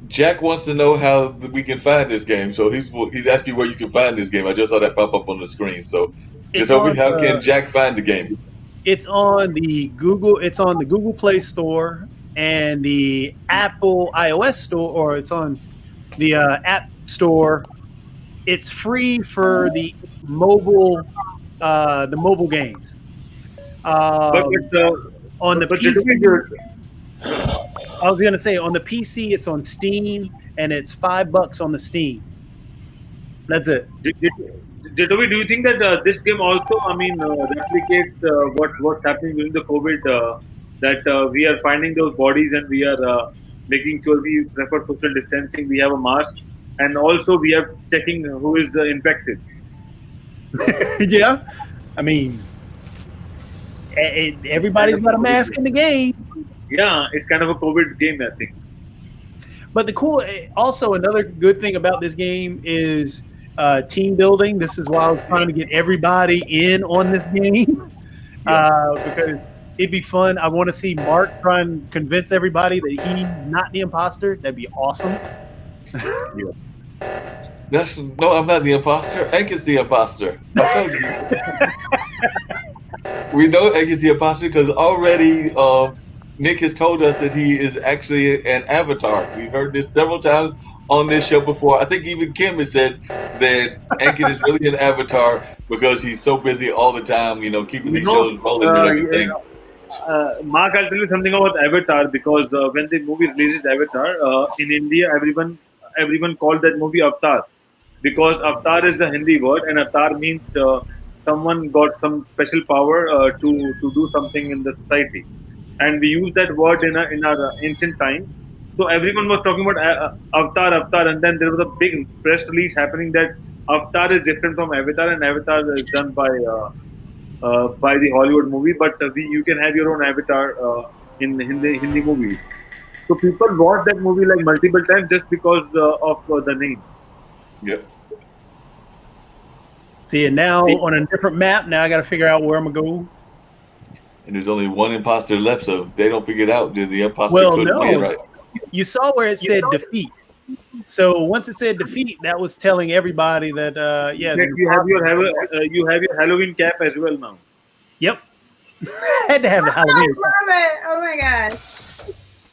Jack wants to know how we can find this game. So he's asking where you can find this game. I just saw that pop up on the screen. So just tell me, how can Jack find the game? It's on the Google Play Store and the Apple iOS Store, or it's on the App Store. It's free for the mobile games. But on the PC, I was gonna say on the PC, it's on Steam, and it's $5 on the Steam. That's it. Jotobi, do you think that this game also, replicates what's happening during the COVID? That we are finding those bodies and we are making sure we prefer social distancing. We have a mask, and also we are checking who is infected. Yeah, everybody's got a mask in the game. Yeah, it's kind of a COVID game, I think. But also another good thing about this game is team building. This is why I was trying to get everybody in on this game because it'd be fun. I want to see Mark try and convince everybody that he's not the imposter. That'd be awesome. No, I'm not the imposter. Egg is the imposter. I told you. We know Egg is the imposter because already Nick has told us that he is actually an avatar. We've heard this several times on this show before. I think even Kim has said that Ankit is really an avatar because he's so busy all the time, keeping these shows rolling and everything. Mark, I'll tell you something about Avatar, because when the movie releases Avatar, in India, everyone called that movie Avatar, because Avatar is the Hindi word, and Avatar means someone got some special power to do something in the society. And we use that word in our ancient time. So everyone was talking about Avatar, and then there was a big press release happening that Avatar is different from Avatar, and Avatar is done by the Hollywood movie. But you can have your own Avatar in Hindi movies. So people watch that movie like multiple times just because of the name. Yeah. See, and now on a different map. Now I got to figure out where I'm gonna go. And there's only one imposter left, so if they don't figure it out, then the imposter couldn't win, right? You saw where it said defeat. So once it said defeat, that was telling everybody that you have your Halloween cap as well now. Yep. Had to have the Halloween. I love it. Oh my gosh.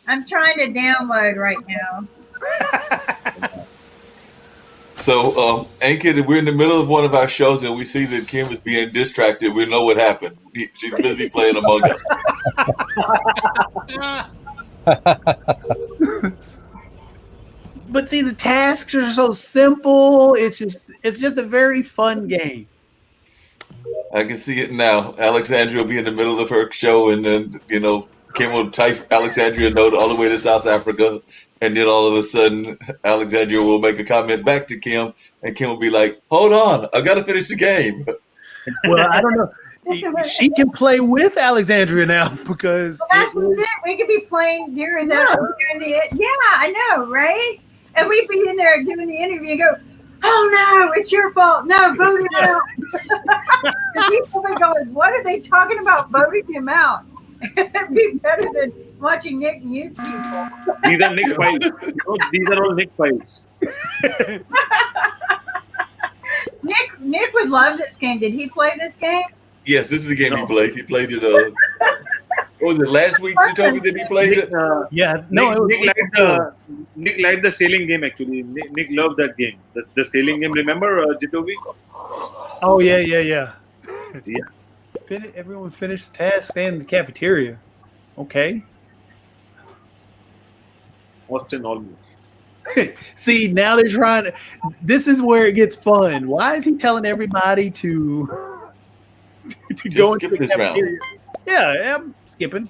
I'm trying to download right now. So, Ankit, we're in the middle of one of our shows and we see that Kim is being distracted. We know what happened. She's busy playing Among Us. But see, the tasks are so simple. It's just a very fun game. I can see it now. Alexandria will be in the middle of her show, and then Kim will type Alexandria note all the way to South Africa, and then all of a sudden Alexandria will make a comment back to Kim, and Kim will be like, "Hold on, I got to finish the game." Well, I don't know. She can play with Alexandria now because that's it. We could be playing during the I know, right? And we'd be in there doing the interview and go, "Oh no, it's your fault. No, vote him out." And people would go, "What are they talking about voting him out?" It'd be better than watching Nick mute people. These are Nick fights. These are all Nick fights. Nick would love this game. Did he play this game? Yes, this is the game he played. He played it. What was it, last week? You told me that he played it. Yeah. No, Nick liked the sailing game actually. Nick loved that game. The sailing game. Remember, Jotobi? Oh yeah. Yeah, Everyone finished the task. Stay in the cafeteria. Okay. Austin almost. See, now they're trying to. This is where it gets fun. Why is he telling everybody to go into skip the this round. cafeteria? Yeah, I'm skipping.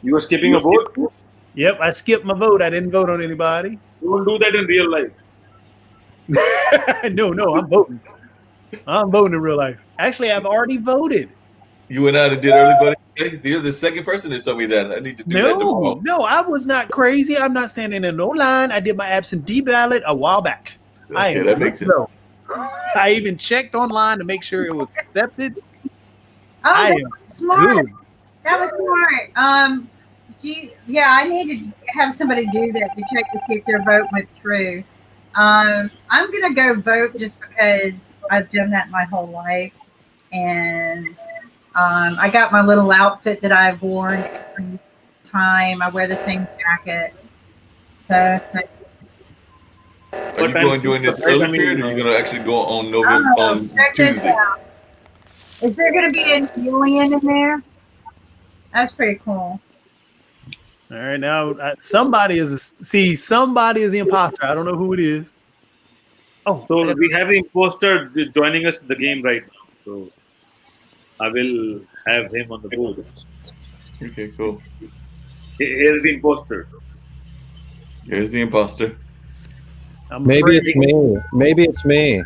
You were skipping a vote. Yep, I skipped my vote. I didn't vote on anybody. You won't do that in real life. No, I'm voting. I'm voting in real life. Actually, I've already voted. You went out and did early voting. You're the second person that told me that. I need to do that tomorrow. No, I was not crazy. I'm not standing in no line. I did my absentee ballot a while back. Okay, that makes sense. I even checked online to make sure it was accepted. Oh, I that am was smart. good. That was smart. I need to have somebody do that to check to see if their vote went through. I'm gonna go vote just because I've done that my whole life, and I got my little outfit that I've worn every time. I wear the same jacket. So Are you going during this early period, or are you going to actually go on November on Tuesday? Is there going to be an alien in there? That's pretty cool. All right, now somebody is the imposter. I don't know who it is. Oh, So we have the imposter joining us in the game right now. So I will have him on the board. Okay, cool. Here's the imposter. Here's the imposter. Maybe it's me. Maybe it's me.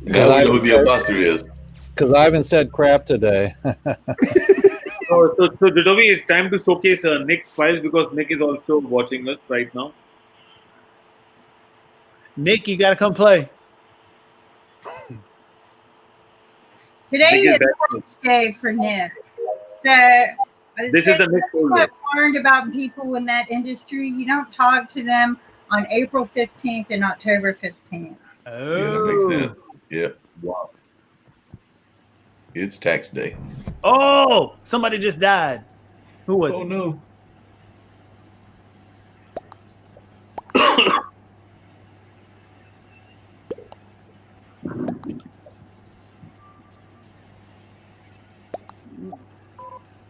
Now we know who the imposter is. Because I haven't said crap today. So Jotobi, it's time to showcase Nick's files because Nick is also watching us right now. Nick, you got to come play. Today is the next day for Nick. So This is the Nick folder. I've learned about people in that industry. You don't talk to them on April 15th and October 15th. Oh, Yeah, that makes sense. Yeah. Wow. It's tax day. Oh, somebody just died. Who was it? No.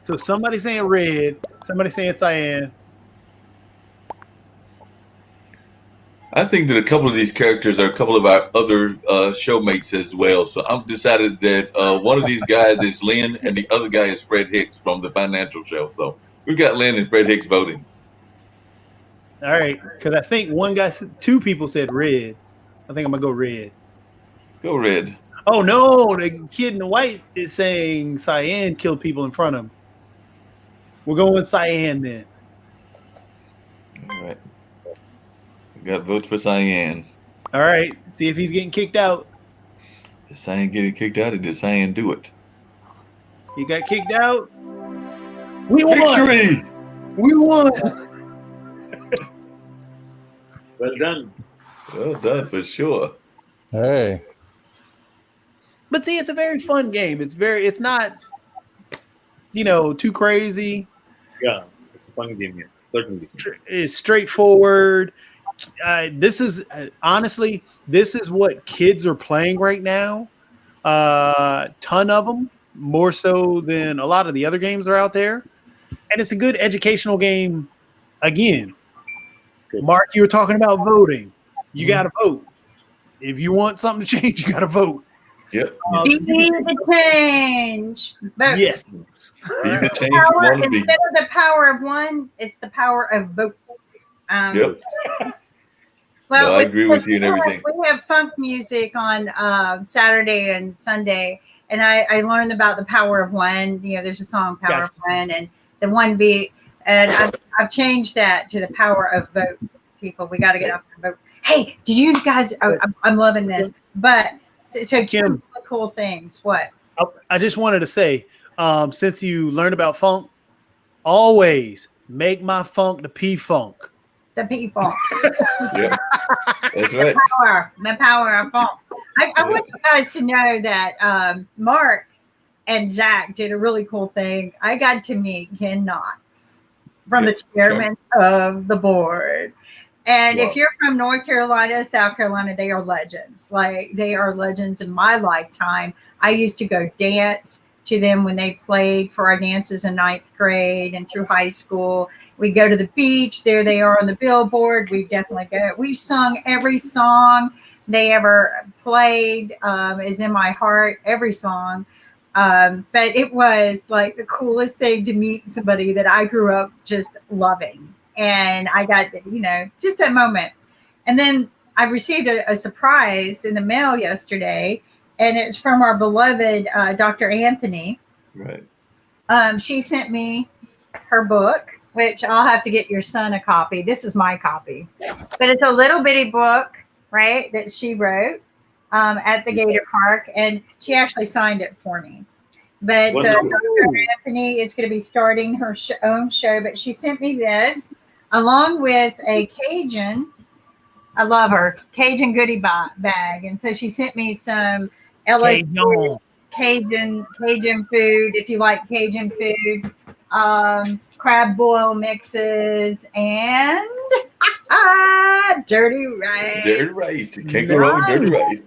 So somebody saying red, somebody saying cyan. I think that a couple of these characters are a couple of our other showmates as well. So I've decided that one of these guys is Lynn and the other guy is Fred Hicks from the financial show. So we've got Lynn and Fred Hicks voting. All right, because I think two people said red. I think I'm gonna go red. Go Red. Oh no, the kid in the white is saying cyan killed people in front of him. We're going with cyan then. All right. We got votes for Cyan. All right, see if he's getting kicked out. Did Cyan getting kicked out or did Cyan do it? He got kicked out. We won. Victory! We won. Well done. Well done for sure. Hey. But see, it's a very fun game. It's not, too crazy. Yeah, it's a fun game. Yeah, certainly. It's straightforward. This is honestly, this is what kids are playing right now. Ton of them, more so than a lot of the other games that are out there. And it's a good educational game. Again, Good. Mark, you were talking about voting. You got to vote. If you want something to change, you got to vote. Yep. Be the change. Vote. Yes. Be the change you want to be. Instead of the power of one, it's the power of vote. Yep. Well, No, I agree with you and everything. We have funk music on Saturday and Sunday, and I learned about the power of one. There's a song, Power of One, and the one beat. And I've changed that to the power of vote. People, we got to get out and vote. Hey, did you guys? I'm loving this. But so Kim, two cool things. What? I just wanted to say, since you learned about funk, always make my funk the P-funk. The people. Yeah. That's right. The power of funk. I want you guys to know that Mark and Zach did a really cool thing. I got to meet Ken Knox from the chairman of the board. And if you're from North Carolina, South Carolina, they are legends. Like, they are legends in my lifetime. I used to go dance to them when they played for our dances in 9th grade and through high school. We go to the beach. There they are on the billboard. We definitely go. We've sung every song they ever played, is in my heart, every song. But it was like the coolest thing to meet somebody that I grew up just loving. And I got, just that moment. And then I received a surprise in the mail yesterday, and it's from our beloved Dr. Anthony. Right. She sent me her book, which I'll have to get your son a copy. This is my copy. But it's a little bitty book, right, that she wrote at the Gator Park, and she actually signed it for me. But Dr. Anthony is going to be starting her own show, but she sent me this along with a Cajun. I love her Cajun goodie bag, and so she sent me some LA Cajun food. If you like Cajun food, crab boil mixes, and dirty rice. Dirty rice. You can't go wrong with dirty rice.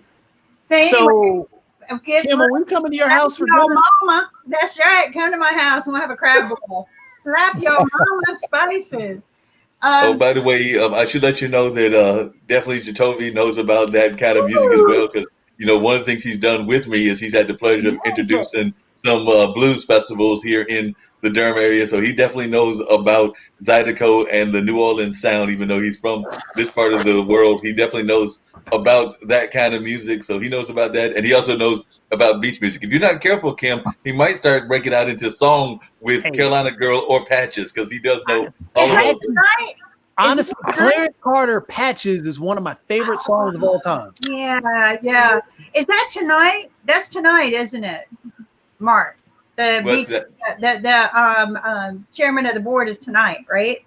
So anyway, Kim, are we coming to your house for your dinner? mama. That's right. Come to my house and we'll have a crab boil. Slap your mama spices. By the way, I should let you know that definitely Jotobi knows about that kind of music as well, because one of the things he's done with me is he's had the pleasure of introducing some blues festivals here in the Durham area. So he definitely knows about Zydeco and the New Orleans sound, even though he's from this part of the world. He definitely knows about that kind of music. So he knows about that. And he also knows about beach music. If you're not careful, Kim, he might start breaking out into song with Carolina Girl or Patches, because he does know all of those. Honestly, Clarence Carter Patches is one of my favorite songs of all time. Yeah. Is that tonight? That's tonight, isn't it, Mark? The chairman of the board is tonight, right?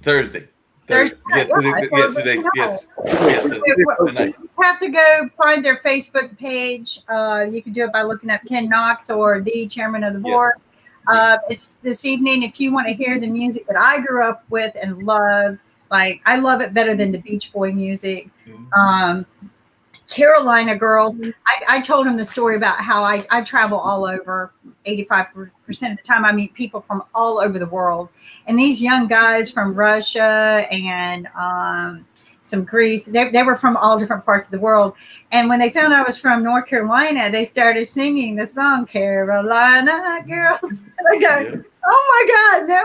Thursday. Yes, today. Yes. You have to go find their Facebook page. You can do it by looking up Ken Knox or the chairman of the board. It's this evening. If you want to hear the music that I grew up with and love, like I love it better than the Beach Boy music. Carolina girls. I told him the story about how I travel all over. 85% of the time I meet people from all over the world. And these young guys from Russia and some Greece, they were from all different parts of the world. And when they found I was from North Carolina, they started singing the song Carolina Girls. And I go, oh my God, no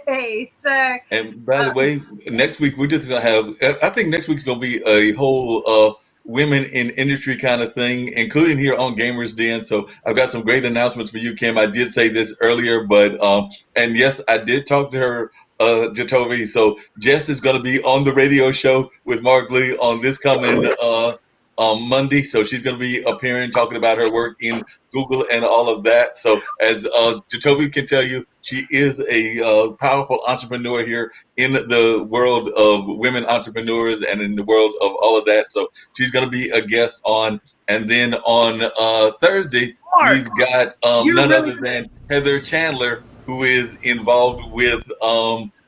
way. So, and by the way, next week we're just going to have, I think next week's going to be a whole women in industry kind of thing, including here on Gamers Den. So I've got some great announcements for you, Kim. I did say this earlier, but and yes, I did talk to her, Jotobi. So Jess is going to be on the radio show with Mark Lee on this coming Monday. So she's going to be appearing, talking about her work in Google and all of that. So as Jotobi can tell you, she is a powerful entrepreneur here in the world of women entrepreneurs and in the world of all of that. So she's going to be a guest on. And then on Thursday, we've got none other than Heather Chandler, who is involved with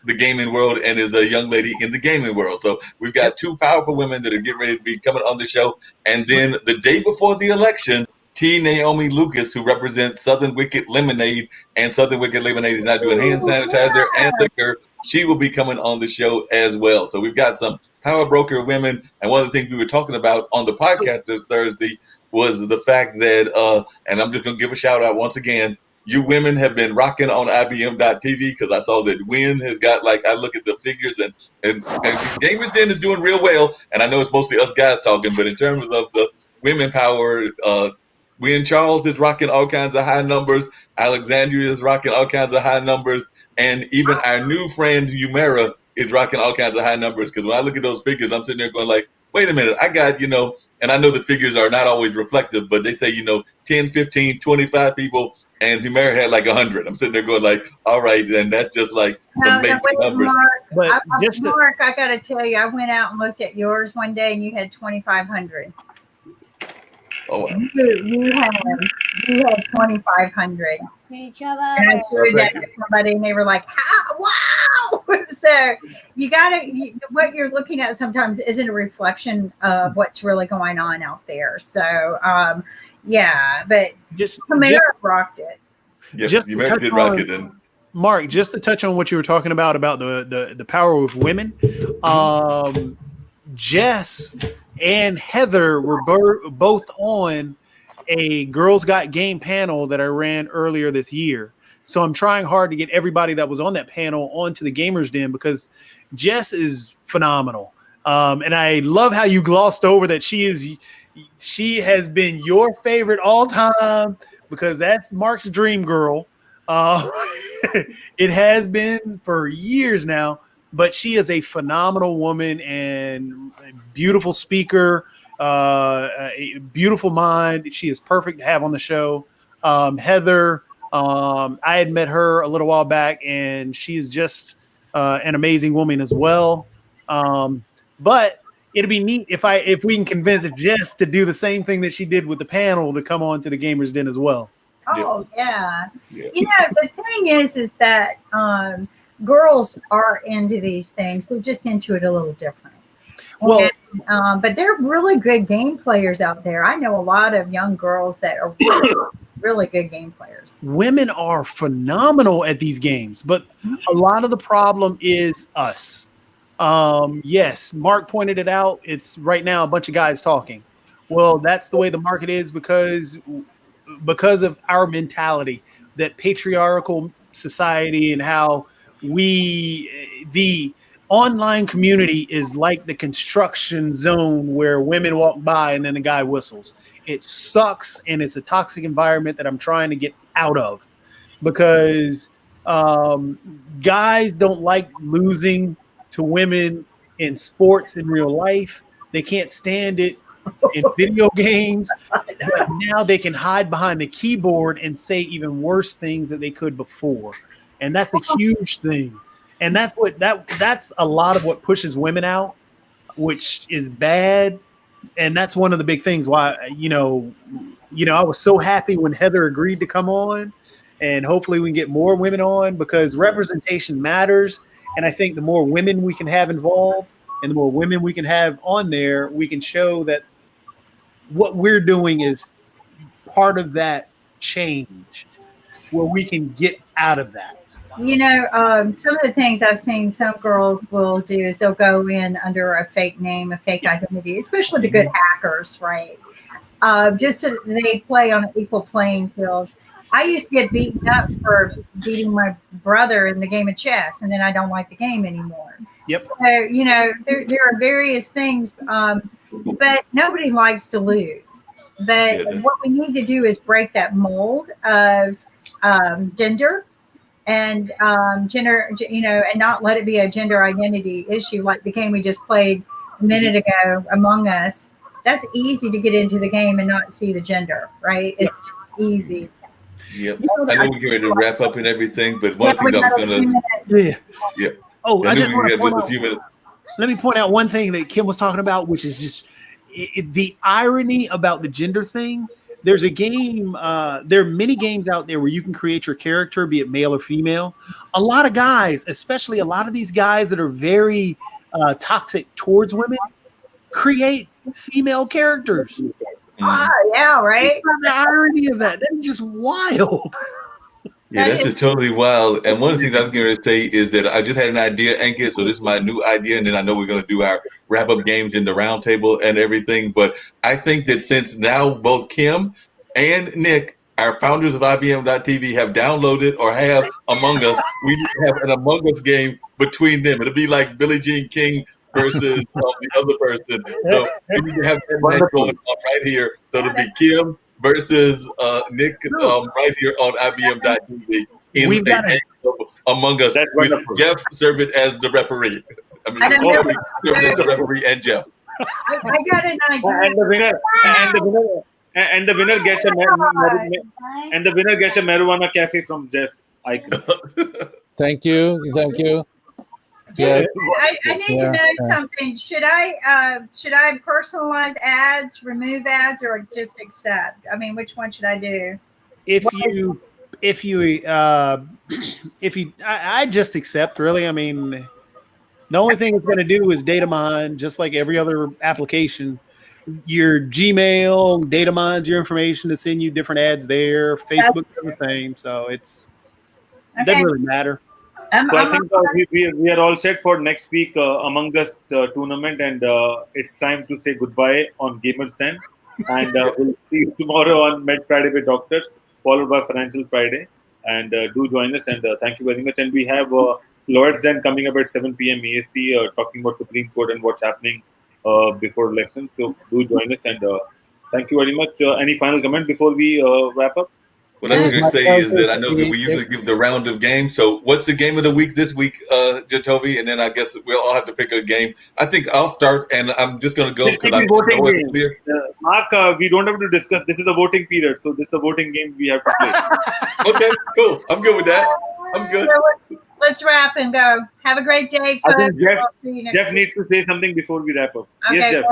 the gaming world and is a young lady in the gaming world. So we've got two powerful women that are getting ready to be coming on the show. And then the day before the election, T. Naomi Lucas, who represents Southern Wicked Lemonade, and Southern Wicked Lemonade is now doing hand sanitizer and liquor. She will be coming on the show as well. So we've got some power broker women. And one of the things we were talking about on the podcast this Thursday was the fact that, and I'm just going to give a shout out once again, you women have been rocking on IBM.TV, because I saw that Win has got, like, I look at the figures and Gamers Den is doing real well. And I know it's mostly us guys talking, but in terms of the women power, Win Charles is rocking all kinds of high numbers. Alexandria is rocking all kinds of high numbers. And even our new friend, Humera, is rocking all kinds of high numbers. Because when I look at those figures, I'm sitting there going like, wait a minute, I got, and I know the figures are not always reflective, but they say, 10, 15, 25 people. And Humera had like 100. I'm sitting there going like, all right, and that's just like some major numbers. Mark, Mark, I got to tell you, I went out and looked at yours one day, and you had 2,500. Oh, wow. You he had 2,500. And I showed that to somebody, and they were like, "Wow!" So you gotta. What you're looking at sometimes isn't a reflection of what's really going on out there. So, yeah, but Kamara rocked it. Yes, the American did rock it. And Mark, just to touch on what you were talking about the power of women, Jess and Heather were both on a Girls Got Game panel that I ran earlier this year. So I'm trying hard to get everybody that was on that panel onto the Gamers Den because Jess is phenomenal. And I love how you glossed over that she has been your favorite all time because that's Mark's dream girl. It has been for years now, but she is a phenomenal woman and a beautiful speaker, a beautiful mind. She is perfect to have on the show. Heather, I had met her a little while back, and she is just an amazing woman as well. But it'd be neat if we can convince Jess to do the same thing that she did with the panel to come on to the Gamers Den as well. Oh yeah. You know, the thing is that girls are into these things. They're just into it a little different. Well, and, but they're really good game players out there. I know a lot of young girls that are really good game players. Women are phenomenal at these games, but a lot of the problem is us. Yes, Mark pointed it out. It's right now a bunch of guys talking. Well, that's the way the market is because of our mentality, that patriarchal society, and how the online community is like the construction zone where women walk by and then the guy whistles. It sucks, and it's a toxic environment that I'm trying to get out of because guys don't like losing to women in sports in real life. They can't stand it in video games, but now they can hide behind the keyboard and say even worse things that they could before, and that's a huge thing. And that's a lot of what pushes women out, which is bad. And that's one of the big things why I was so happy when Heather agreed to come on, and hopefully we can get more women on because representation matters. And I think the more women we can have involved and the more women we can have on there, we can show that what we're doing is part of that change where we can get out of that. You know, some of the things I've seen some girls will do is they'll go in under a fake name, a fake identity, especially the good hackers, right? Just so they play on an equal playing field. I used to get beaten up for beating my brother in the game of chess, and then I don't like the game anymore. Yep. So, you know, there are various things, but nobody likes to lose. But what we need to do is break that mold of gender and gender, you know, and not let it be a gender identity issue like the game we just played a minute ago, Among Us. That's easy to get into the game and not see the gender, right? It's just easy. Yep. I know we're going to wrap up and everything, but one thing I'm going to... Yeah. Oh, I just want to point out, a few minutes. Let me point out one thing that Kim was talking about, which is just the irony about the gender thing. There's a game, there are many games out there where you can create your character, be it male or female. A lot of guys, especially a lot of these guys that are very toxic towards women, create female characters. Yeah, right. The irony of that is just wild. Yeah, that's just totally wild. And one of the things I was going to say is that I just had an idea, Ankit, so this is my new idea, and then I know we're going to do our wrap-up games in the roundtable and everything, but I think that since now both Kim and Nick, our founders of IBM.TV, have downloaded or have Among Us, we need to have an Among Us game between them. It'll be like Billie Jean King versus the other person. So we need to have that match going on right here. So it'll be Kim versus Nick right here on IBM.TV in a game Among Us with Jeff serving as the referee. I mean, serving as the referee and Jeff. I got an idea. And the winner gets a marijuana cafe from Jeff Icon. Thank you. Just, I need to know something. Should I personalize ads, remove ads, or just accept? I mean, which one should I do? I just accept, really. I mean, the only thing it's going to do is data mine, just like every other application. Your Gmail data mines your information to send you different ads there. Facebook does the same, so it doesn't really matter. So I think we are all set for next week Among Us tournament, and it's time to say goodbye on Gamers Den. And we'll see you tomorrow on Med Friday with Doctors, followed by Financial Friday. And do join us, and thank you very much. And we have Lawyers Den coming up at 7 p.m. EST, talking about Supreme Court and what's happening before election. So do join us, and thank you very much. Any final comment before we wrap up? What I was going to say is that I know that we usually give the round of games. So what's the game of the week this week, Jotobi? And then I guess we'll all have to pick a game. I think I'll start, and I'm just going to go because I know it's clear. Mark, we don't have to discuss. This is a voting period, so this is a voting game we have to play. Okay, cool. I'm good with that. I'm good. Let's wrap and go. Have a great day, folks. I think Jeff needs to say something before we wrap up. Okay, yes, Jeff.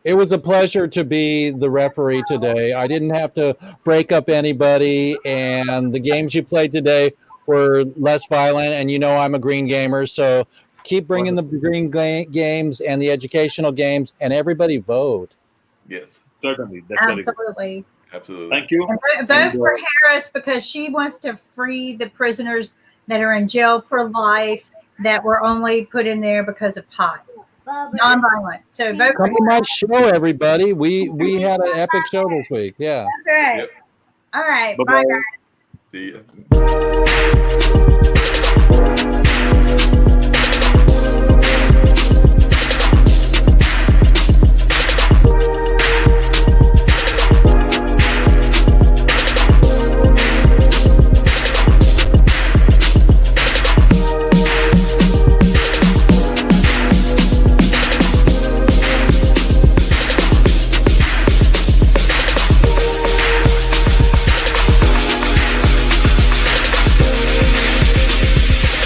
It was a pleasure to be the referee today. I didn't have to break up anybody, and the games you played today were less violent. And you know I'm a green gamer, so keep bringing the green games and the educational games, and everybody vote. Yes, certainly. Absolutely. Absolutely. Thank you. And vote for Harris because she wants to free the prisoners that are in jail for life that were only put in there because of pot. Non-violent. So vote Come to my show, everybody. We had an epic show this week. Yeah. That's right. Yep. All right. Bye-bye. Bye, guys. See ya.